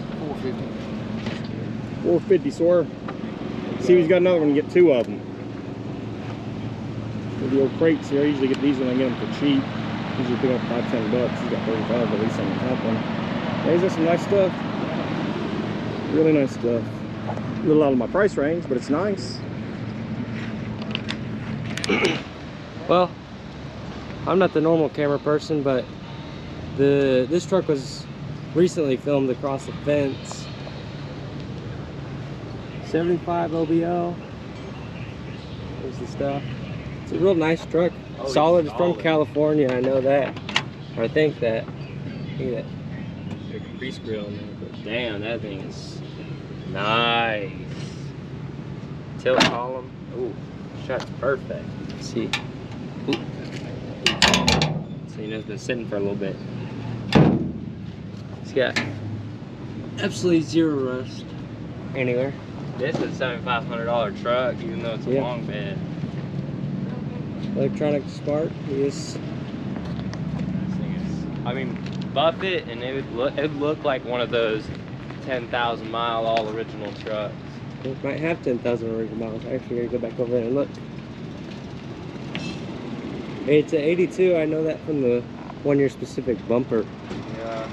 450, sir. See, he's got another one. You get two of them. For the old crates here, I usually get these when I get them for cheap. Usually pick up $5-10 bucks. He's got 35 at least on the top one. Yeah, he's got some nice stuff. Really nice stuff. A little out of my price range, but it's nice. Well, I'm not the normal camera person, but this truck was recently filmed across the fence. 75 OBL. There's the stuff. It's a real nice truck. Oh, solid it's from solid. California, I know that. Or I think that. Look at that. There's a grease grill in there, but damn, that thing is nice. Tilt column. Ooh, shot's perfect. Let's see. Ooh. So you know it's been sitting for a little bit. It's got absolutely zero rust anywhere. This is a $7,500 truck, even though it's a long bed. Electronic spark. This thing is, I mean, buff it and it would look like one of those 10,000 mile all original trucks. It might have 10,000 original miles. I actually gotta go back over there and look. It's an 82. I know that from the 1 year specific bumper. Yeah.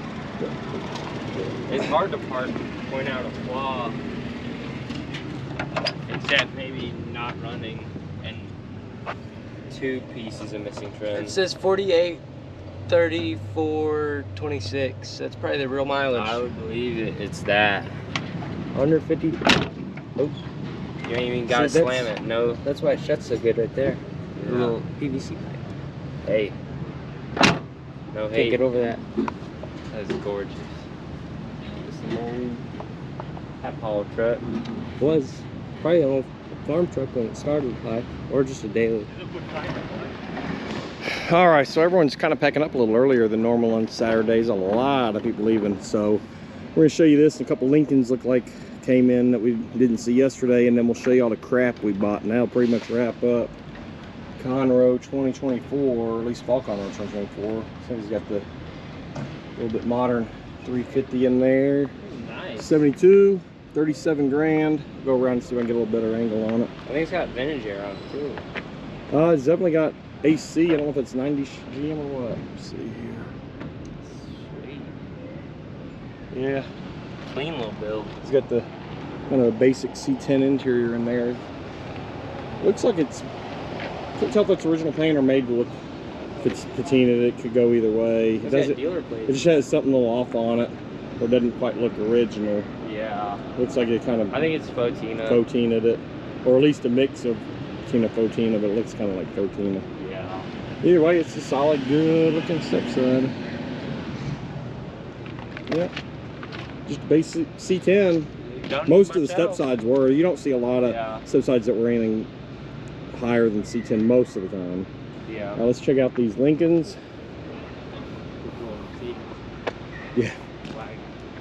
It's hard to point out a flaw, except maybe not running and 2 pieces of missing trim. It says 48, 34, 26. That's probably the real mileage. I would believe it's that. Under 50. Oh, you ain't even gotta See, slam it. No. That's why it shuts so good right there. The little PVC pipe. Hey. No Can't hate. get over that. That's gorgeous. Just an old Apollo truck. Was probably an old farm truck when it started life, or just a daily. All right, so everyone's kind of packing up a little earlier than normal on Saturdays. A lot of people leaving, so we're gonna show you this. And a couple Lincolns look like came in that we didn't see yesterday, and then we'll show you all the crap we bought. Now pretty much wrap up Conroe 2024, or at least Fall Conroe 2024. So he's got the little bit modern 350 in there. Nice. 72, 37 grand. Go around and see if I can get a little better angle on it. I think it's got vintage air on it too. It's definitely got AC. I don't know if it's 90 GM or what. Let's see here. Sweet. Yeah, Clean little build. it's got the kind of a basic C10 interior in there. Looks like it's, couldn't tell if it's original paint or made to look, if it's patinaed. It could go either way. It It's doesn't. got dealer It plates. just has something a little off on it, or doesn't quite look original. Yeah. Looks like it kind of I think it's Fotina. Fotinaed it, or at least a mix of Tina Fotina, but it looks kind of like Fotina. Yeah. Either way, it's a solid, good looking step side. Yep. Just basic C10. Don't Most need of the much step else. sides were. You don't see a lot of Yeah. step sides that were anything higher than C10 most of the time. Yeah. Now let's check out these Lincolns. Yeah.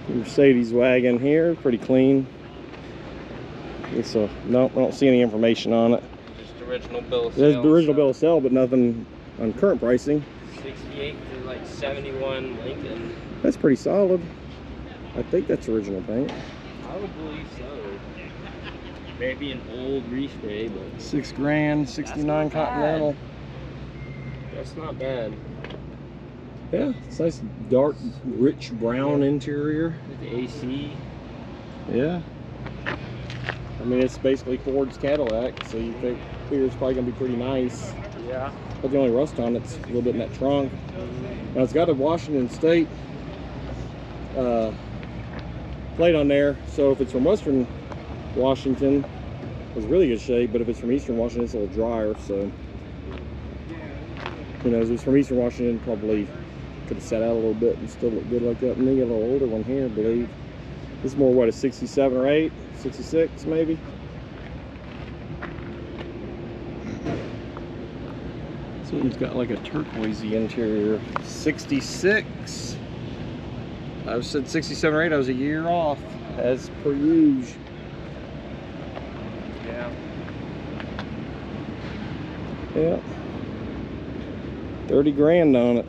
Mercedes wagon here, pretty clean. So nope, I don't see any information on it. Just original bill of There's sale. the original bill of sale, but nothing on current pricing. 68 to like 71 Lincoln. That's pretty solid. I think that's original paint. I would believe so. Maybe an old respray, but $6 grand, 69 not bad. Continental. that's not bad. Yeah, it's nice dark, rich brown interior. With the AC. Yeah. I mean, it's basically Ford's Cadillac, so you figure it's probably gonna be pretty nice. Yeah. But the only rust on it's a little bit in that trunk. Now it's got a Washington State plate on there, so if it's from Western Washington, it's really good shape. But if it's from Eastern Washington, it's a little drier. So who knows? If it's from Eastern Washington, probably could have sat out a little bit and still look good like that. And then you got a little older one here, I believe. This is more what, a 67 or 8, 66 maybe. This one's got like a turquoisey interior. 66. I said 67 or 8. I was a year off, as per usual. Yeah. Yeah. 30 grand on it.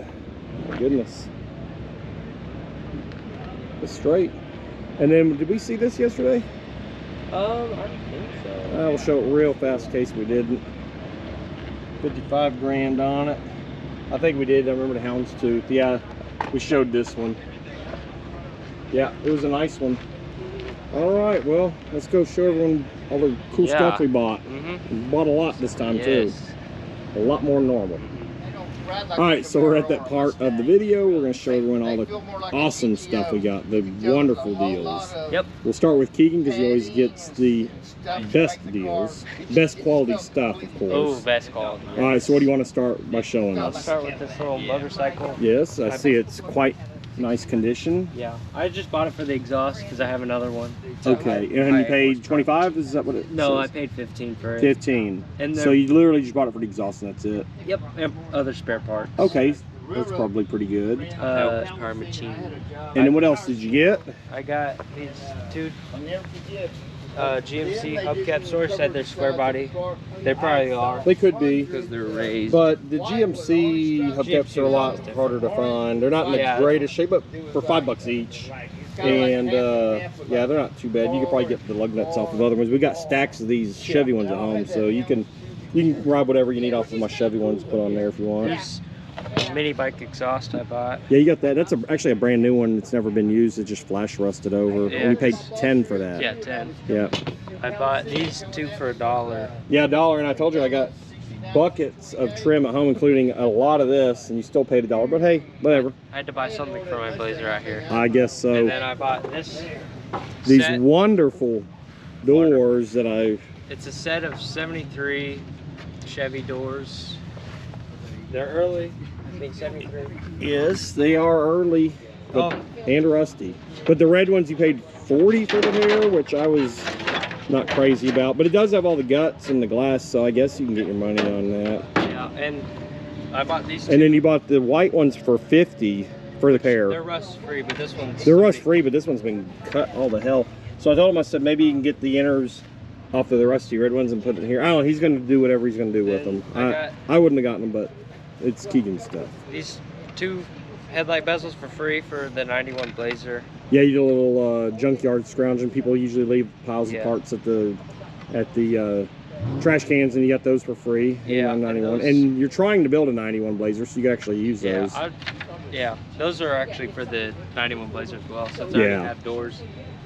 My goodness. It's straight. And then, did we see this yesterday? I don't think so. I'll show it real fast in case we didn't. 55 grand on it. I think we did. I remember the houndstooth. Yeah, we showed this one. Yeah, it was a nice one. All right, well, let's go show everyone all the cool stuff we bought. We bought a lot this time too. A lot more than normal. All right, so we're at that part of the video. We're going to show everyone all the awesome stuff we got, the wonderful deals. Yep. We'll start with Keegan because he always gets the best deals, best quality stuff, of Oh, course. best quality. All right, so what do you want to start by showing I'll us? start with this little motorcycle. Yes, I see it's quite nice condition. Yeah, I just bought it for the exhaust because I have another one. Okay, and you paid 25? Is that what it No, I says? paid 15 for it. 15. And So you literally just bought it for the exhaust and that's it. Yep, and other spare parts. Okay, that's probably pretty good. Power machine. And then what else did you get? I got these two GMC hubcap stores. Said they're square body. They probably are. They could be, Because they're raised. but the GMC hubcaps are a lot harder to find. They're not in the Yeah. greatest shape, but for $5 each. And yeah, they're not too bad. You could probably get the lug nuts off of other ones. We got stacks of these Chevy ones at home, so you can ride whatever you need off of my Chevy ones, put on there if you want. Here's mini bike exhaust I bought. Yeah, you got that. That's actually a brand new one. It's never been used. It just flash rusted over. Yeah, And we paid 10 for that. Yeah, 10. Yeah. I bought these two for $1. Yeah, $1. And I told you I got buckets of trim at home, including a lot of this, and you still paid $1. But hey, whatever. I had to buy something for my Blazer out here. I guess so. And then I bought this. These set. wonderful doors that I've. It's a set of 73 Chevy doors. They're early. I think 73. Yes, they are early, but, and rusty. But the red ones you paid $40 for the hair, which I was not crazy about. But it does have all the guts and the glass, so I guess you can get your money on that. Yeah, and I bought these two. And then you bought the white ones for $50 for the pair. They're rust free, but this one's. They're rust free, but this one's been cut all the hell. So I told him, I said maybe you can get the inners off of the rusty red ones and put it here. I don't know. He's going to do whatever he's going to do with them. I wouldn't have gotten them, but it's Keegan stuff. These 2 headlight bezels for free for the 91 Blazer. Yeah, you do a little junkyard scrounging. People usually leave piles of parts at the trash cans, and you got those for free. Yeah, 91. And you're trying to build a 91 Blazer, so you can actually use those. Yeah, those are actually for the 91 Blazer as well, since I already have doors.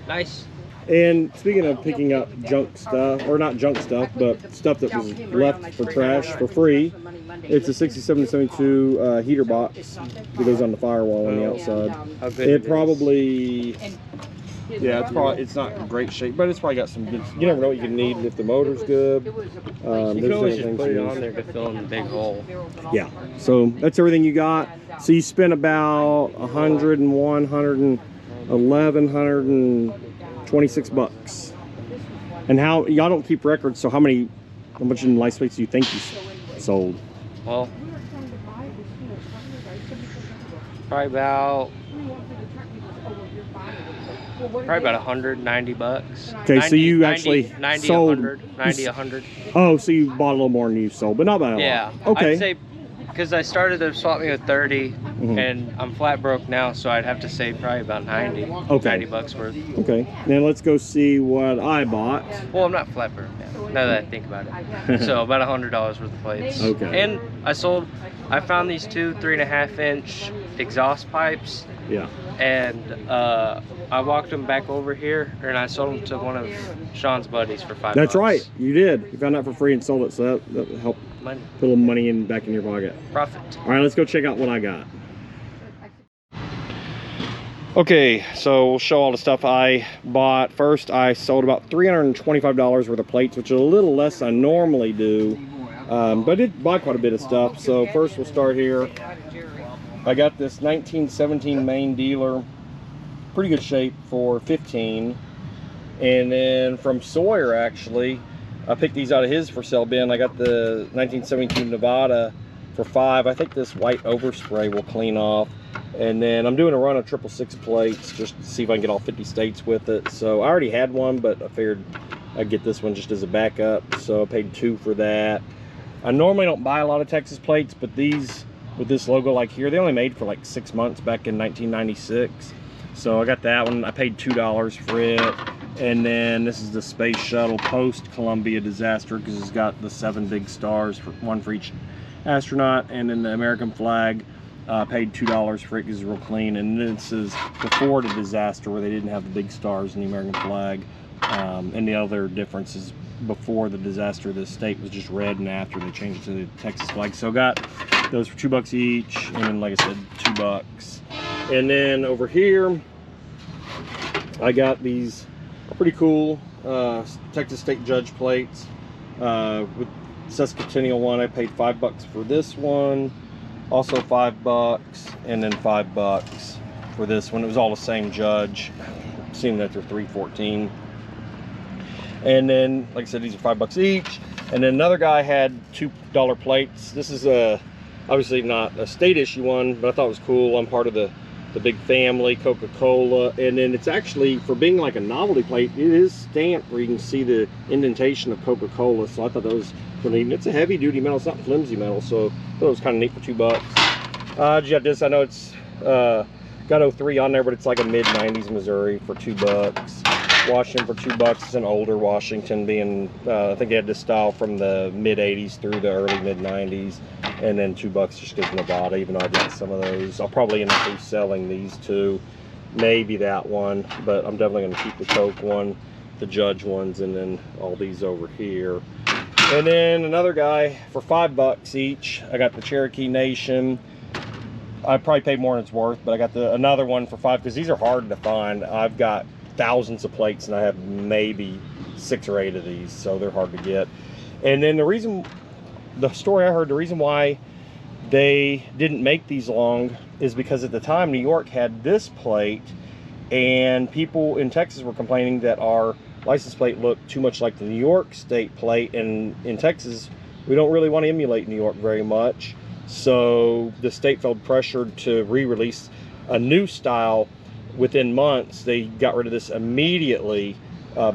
Nice. And speaking of picking up junk stuff, or not junk stuff, but stuff that was left for trash for free, it's a 67-72 heater box that goes on the firewall on the outside. How good It probably, yeah, it's not in great shape, but it's probably got some good. You never know what you can need if the motor's good. You can always just put it on there to fill in the big hole. Yeah, so that's everything you got. So you spent about 101, 111, 126 bucks. And how y'all don't keep records? So how much in license plates do you think you sold? Well, probably about 190 bucks. Okay, 90, so you 90, actually 90, sold 100, 90, 100. Oh, so you bought a little more than you sold, but not by a lot. Okay. I'd say, because I started to swap me with 30, and I'm flat broke now, so I'd have to say probably about 90. Okay. 90 bucks worth. Okay. Now let's go see what I bought. Well, I'm not flat broke now that I think about it. So about $100 worth of plates. Okay. And I found these 2 3.5-inch exhaust pipes. Yeah. And I walked them back over here, and I sold them to one of Sean's buddies for $5. That's right. You did. You found that for free and sold it, so that helped Money. put a little money back in your pocket. Profit. All right, let's go check out what I got. Okay, so we'll show all the stuff I bought. First, I sold about $325 worth of plates, which is a little less than I normally do. But I did buy quite a bit of stuff. So first we'll start here. I got this 1917 Main Dealer, pretty good shape, for $15. And then from Sawyer, actually, I picked these out of his for sale bin. I got the 1917 Nevada for $5. I think this white overspray will clean off. And then I'm doing a run of 666 plates just to see if I can get all 50 states with it. So I already had one, but I figured I'd get this one just as a backup. So I paid $2 for that. I normally don't buy a lot of Texas plates, but these with this logo like here, they only made for like 6 months back in 1996. So I got that one. I paid $2 for it. And then this is the Space Shuttle post-Columbia disaster, because it's got the 7 big stars, one for each astronaut, and then the American flag. Paid $2 for it because it's real clean. And this is before the disaster, where they didn't have the big stars in the American flag. And the other difference is before the disaster, the state was just red, and after they changed it to the Texas flag. So I got those for $2 each, and then, like I said, $2. And then over here, I got these pretty cool Texas State Judge plates. With Sesquicentennial one, I paid $5 for this one. Also $5, and then $5 for this one. It was all the same judge. Seeing that they're $3.14. And then, like I said, these are $5 each. And then another guy had $2 plates. This is obviously not a state issue one, but I thought it was cool. I'm part of the big family, Coca-Cola. And then it's actually, for being like a novelty plate, it is stamped where you can see the indentation of Coca-Cola. So I thought that was pretty neat. It's a heavy duty metal, it's not flimsy metal, so I thought it was kind of neat for $2. You got this, I know it's got 03 on there, but it's like a mid-90s Missouri for $2. Washington for $2. It's an older Washington, being I think they had this style from the mid-80s through the early mid-90s. And then $2 just because Nevada, even though I got some of those. I'll probably end up reselling these two, maybe that one, but I'm definitely going to keep the Coke one, the Judge ones, and then all these over here. And then another guy for $5 each. I got the Cherokee Nation. I probably paid more than it's worth, but I got another one for $5 because these are hard to find. I've got thousands of plates and I have maybe 6 or 8 of these, so they're hard to get. And then the story I heard, the reason why they didn't make these long is because at the time New York had this plate and people in Texas were complaining that our license plate looked too much like the New York state plate, and in Texas we don't really want to emulate New York very much, so the state felt pressured to re-release a new style within months. They got rid of this immediately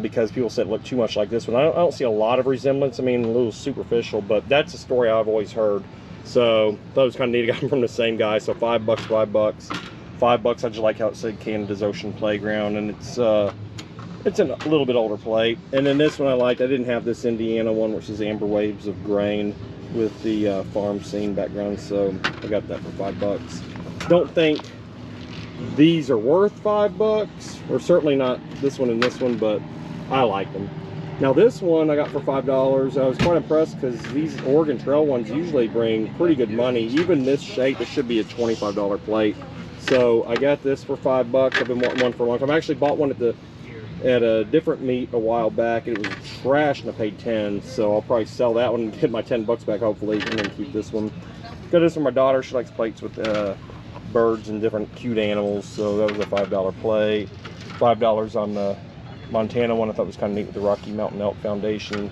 because people said it looked too much like this one. I don't see a lot of resemblance. I mean, a little superficial, but that's a story I've always heard. So thought it was kind of neat. I got them from the same guy. So $5, $5. $5. I just like how it said Canada's Ocean Playground, and it's a little bit older plate. And then this one I liked. I didn't have this Indiana one, which is Amber Waves of Grain with the farm scene background, so I got that for $5. Don't think these are worth $5, or certainly not this one and this one, but I like them. Now this one I got for $5. I was quite impressed because these Oregon Trail ones usually bring pretty good money. Even this shape, it should be a $25 plate. So I got this for $5. I've been wanting one for a long time. I actually bought one at a different meet a while back, and it was trash, and I paid 10. So I'll probably sell that one and get my $10 back hopefully, and then keep this one. Got this for my daughter. She likes plates with birds and different cute animals, so that was a $5 plate. $5 on the Montana one I thought was kind of neat with the Rocky Mountain Elk Foundation.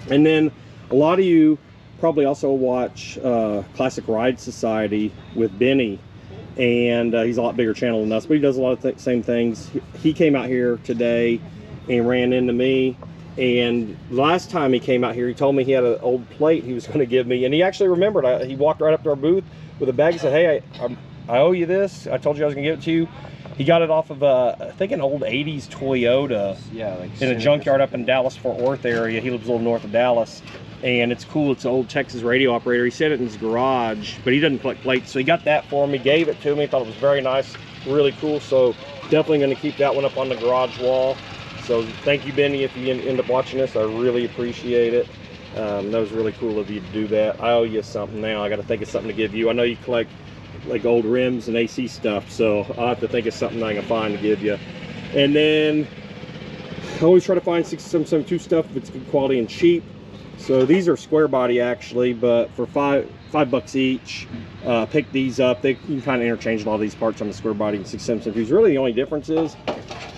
And then a lot of you probably also watch Classic Ride Society with Benny, and he's a lot bigger channel than us, but he does a lot of same things. He came out here today and ran into me, and last time he came out here he told me he had an old plate he was going to give me, and he actually remembered. He walked right up to our booth with a bag and said, "Hey, I owe you this. I told you I was going to give it to you." He got it off of I think an old 80s Toyota, yeah, like in a junkyard up in Dallas-Fort Worth area. He lives a little north of Dallas, and it's cool. It's an old Texas radio operator. He set it in his garage, but he doesn't collect plates, so he got that for me, gave it to me. Thought it was very nice, really cool. So definitely going to keep that one up on the garage wall. So thank you, Benny, if you end up watching this. I really appreciate it. That was really cool of you to do that. I owe you something now. I got to think of something to give you. I know you collect like old rims and AC stuff, so I'll have to think of something I can find to give you. And then I always try to find 6772 stuff if it's good quality and cheap. So these are square body actually, but for $5 each. Pick these up. You can kind of interchange a lot of these parts on the square body and 6772s. Really the only difference is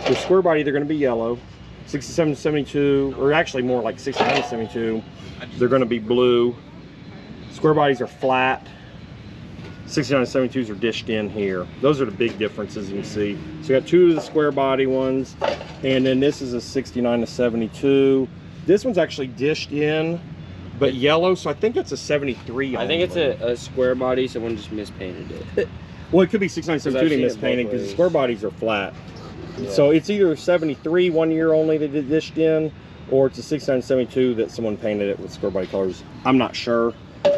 the square body, they're going to be yellow. 6772, or actually more like 6972, they're going to be blue. Square bodies are flat. 6972s are dished in here. Those are the big differences you can see. So we got 2 of the square body ones, and then this is a 69 to 72. This one's actually dished in, but yellow, so I think it's a 73. I think it's a square body, someone just mispainted it. Well, it could be 6972 they mispainted because the square bodies are flat. Yeah. So it's either 73 1 year only they did dished in, or it's a 6972 that someone painted it with square body colors. I'm not sure.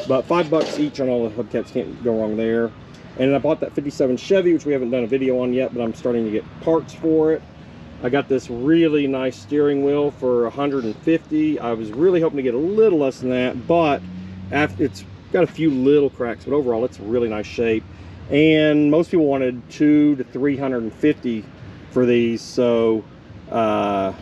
But $5 each on all the hubcaps, can't go wrong there. And I bought that 57 Chevy, which we haven't done a video on yet, but I'm starting to get parts for it. I got this really nice steering wheel for $150. I was really hoping to get a little less than that, but it's got a few little cracks, but overall it's a really nice shape. And most people wanted $200 to $350 for these, so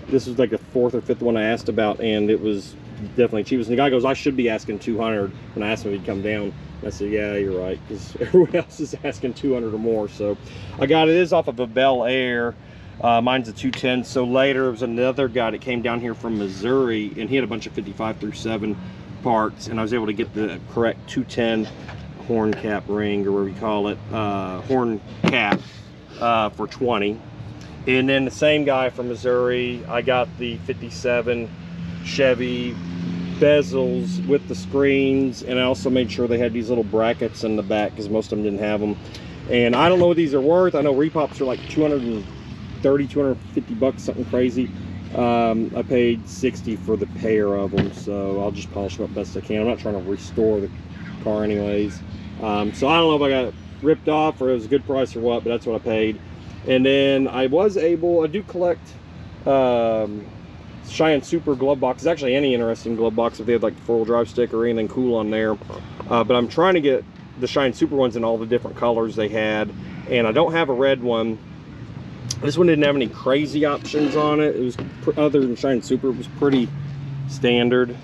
this was like the 4th or 5th one I asked about, and it was definitely cheapest. And the guy goes, "I should be asking $200." When I asked him if he'd come down, I said, "Yeah, you're right," because everyone else is asking $200 or more. So I got it. It is off of a Bel Air. Mine's a 210. So later, there was another guy that came down here from Missouri, and he had a bunch of 55 through 7 parts, and I was able to get the correct 210 horn cap ring, or whatever you call it, horn cap for $20. And then the same guy from Missouri, I got the 57 Chevy bezels with the screens, and I also made sure they had these little brackets in the back because most of them didn't have them. And I don't know what these are worth. I know repops are like $230, $250, something crazy. I paid $60 for the pair of them, so I'll just polish them up best I can. I'm not trying to restore the car anyways. So I don't know if I got ripped off or it was a good price or what, but that's what I paid. And then I was able, I do collect Cheyenne Super glove box is actually any interesting glove box if they had like the 4-wheel drive stick or anything cool on there. But I'm trying to get the Cheyenne Super ones in all the different colors they had, and I don't have a red one. This one didn't have any crazy options on it. It was, other than Cheyenne Super, it was pretty standard.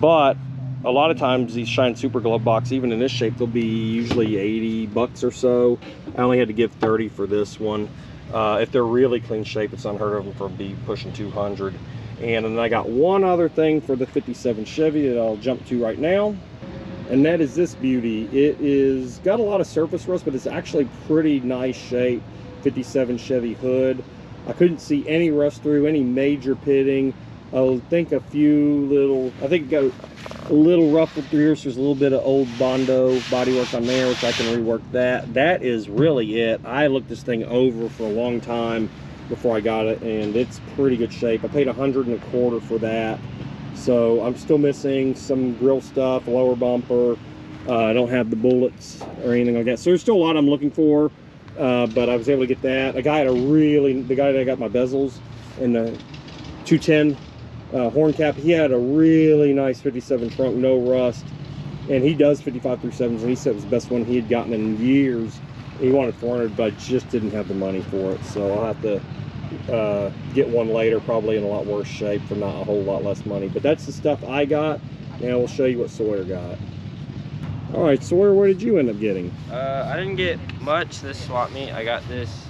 But a lot of times these Cheyenne Super glove box, even in this shape, they'll be usually 80 bucks or so. I only had to give 30 for this one. If they're really clean shape, it's unheard of them for be pushing 200. And then I got one other thing for the 57 Chevy that I'll jump to right now, and that is this beauty. It is got a lot of surface rust, but it's actually pretty nice shape. 57 Chevy hood. I couldn't see any rust through, any major pitting. I think a few little, I think it got a little ruffled through here, so there's a little bit of old Bondo bodywork on there, which I can rework that. That is really it. I looked this thing over for a long time before I got it, and it's pretty good shape. I paid $125 for that. So I'm still missing some grill stuff, lower bumper. I don't have the bullets or anything like that. So there's still a lot I'm looking for, but I was able to get that. The guy that I got my bezels and the 210 horn cap, he had a really nice 57 trunk, no rust, and he does 55 through 7s, and he said it was the best one he had gotten in years. He wanted 400, but I just didn't have the money for it, so I'll have to get one later, probably in a lot worse shape for not a whole lot less money. But that's the stuff I got, and we'll show you what Sawyer got. All right, Sawyer, what did you end up getting? I didn't get much this swap meet. I got this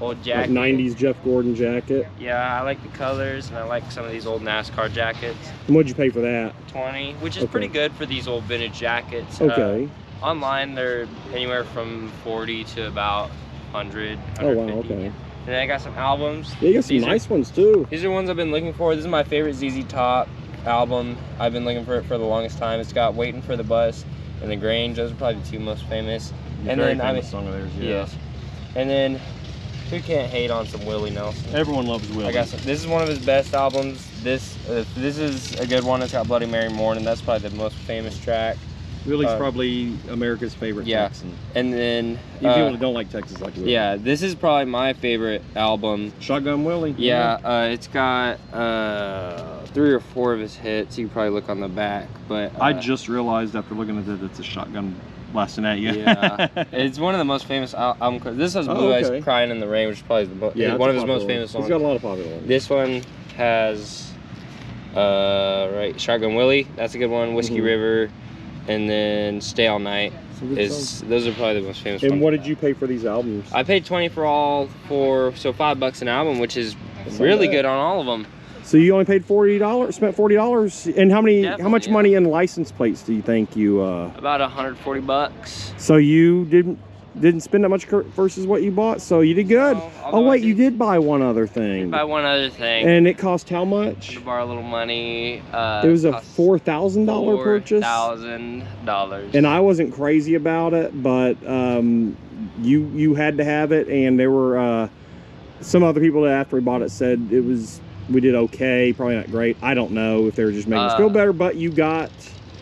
old jacket. Like 90s Jeff Gordon jacket. Yeah, I like the colors, and I like some of these old NASCAR jackets. And what'd you pay for that? 20, which is pretty good for these old vintage jackets. Okay. Online, they're anywhere from 40 to about 100, 150. Oh, wow, okay. And then I got some albums. Yeah, you got some nice ones, too. These are ones I've been looking for. This is my favorite ZZ Top album. I've been looking for it for the longest time. It's got Waiting for the Bus and The Grange. Those are probably the two most famous. And Very then famous song of theirs, yeah. Yes. And then who can't hate on some Willie Nelson? Everyone loves Willie. I got some. This is one of his best albums. This is a good one. It's got Bloody Mary Morning. That's probably the most famous track. Willie's probably America's favorite Texan. And then even people that don't like Texas like Willie. Yeah, this is probably my favorite album. Shotgun Willie. Yeah, it's got 3 or 4 of his hits. You can probably look on the back, but I just realized after looking at it, it's a shotgun blasting at you. Yeah, it's one of the most famous albums. This has Blue Eyes Crying in the Rain, which is probably one of his most famous songs. He's got a lot of popular ones. This one has Shotgun Willie. That's a good one. Whiskey River. And then Stay All Night. Those are probably the most famous ones. And what did you pay for these albums? I paid 20 for all so $5 an album, which is really good on all of them. So you only paid $40, spent $40, and how much money in license plates do you think you about 140 bucks. So you didn't spend that much versus what you bought, so you did good. Oh wait, you did buy one other thing. I did buy one other thing. And it cost how much? To borrow a little money. It was a $4,000 purchase. $4,000. And I wasn't crazy about it, but you had to have it, and there were some other people that after we bought it said we did okay, probably not great. I don't know if they were just making us feel better, but you got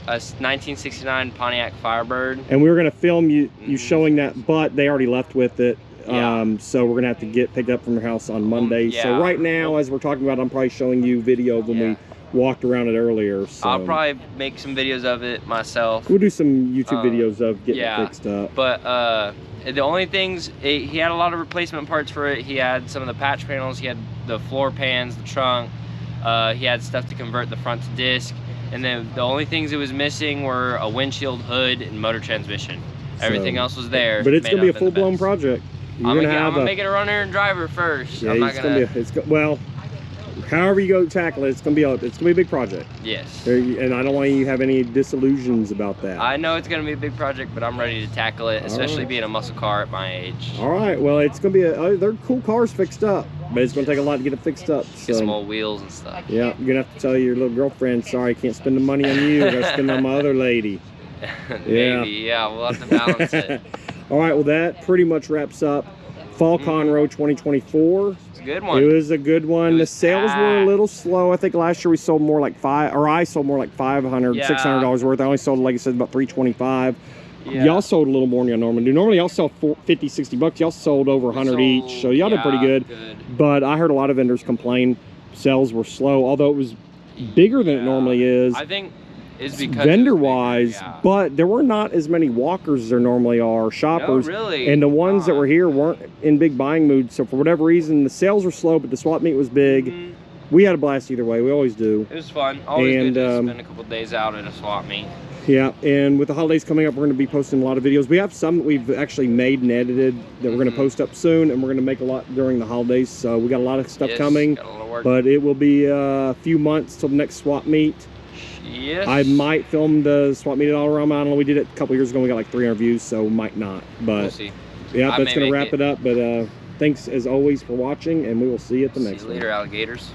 a 1969 Pontiac Firebird. And we were gonna film you showing that, but they already left with it. Yeah. So we're gonna have to get picked up from your house on Monday. Yeah. So right now, as we're talking about, I'm probably showing you video of when we walked around it earlier. So I'll probably make some videos of it myself. We'll do some YouTube videos of getting it fixed up. But the only things, he had a lot of replacement parts for it. He had some of the patch panels, he had the floor pans, the trunk, he had stuff to convert the front to disc, and then the only things it was missing were a windshield, hood, and motor transmission. Everything else was there. But it's gonna be a full-blown project. I'm gonna make it a runner and driver first. Yeah, well, however you go tackle it, it's gonna be a big project. Yes. And I don't want you to have any disillusions about that. I know it's gonna be a big project, but I'm ready to tackle it, especially being a muscle car at my age. All right. Well, it's gonna be they're cool cars fixed up, but it's gonna take a lot to get it fixed up. So. Get some old wheels and stuff. Yeah, you're gonna have to tell your little girlfriend, sorry, I can't spend the money on you. I gotta spend it on my other lady. Maybe. Yeah, we'll have to balance it. All right. Well, that pretty much wraps up Fall Conroe 2024. It's a good one. It was a good one. The sales were a little slow. I think last year we sold more like I sold more like $500, $600 worth. I only sold, like I said, about $325. Yeah. Y'all sold a little more than y'all normally do. Normally y'all sell 50, 60 bucks. Y'all sold over 100 each. So y'all did pretty good. But I heard a lot of vendors complain sales were slow, although it was bigger than it normally is. I think it's because vendor wise, yeah. but there were not as many walkers as there normally are, shoppers. No, really. And the ones that were here weren't in big buying mood. So for whatever reason, the sales were slow, but the swap meet was big. We had a blast either way. We always do. It was fun. Always And, good to spend a couple days out at a swap meet. Yeah, and with the holidays coming up, we're going to be posting a lot of videos. We have some that we've actually made and edited that we're going to post up soon, and we're going to make a lot during the holidays. So we got a lot of stuff coming, got a lot of work. but it will be a few months till the next swap meet. Yes. I might film the swap meet at All-Around. I don't know. We did it a couple years ago. We got like 300 views, so might not. But We'll see. yeah, I that's may going to make wrap it up. But thanks as always for watching, and we will see you at the next See you one. later, alligators.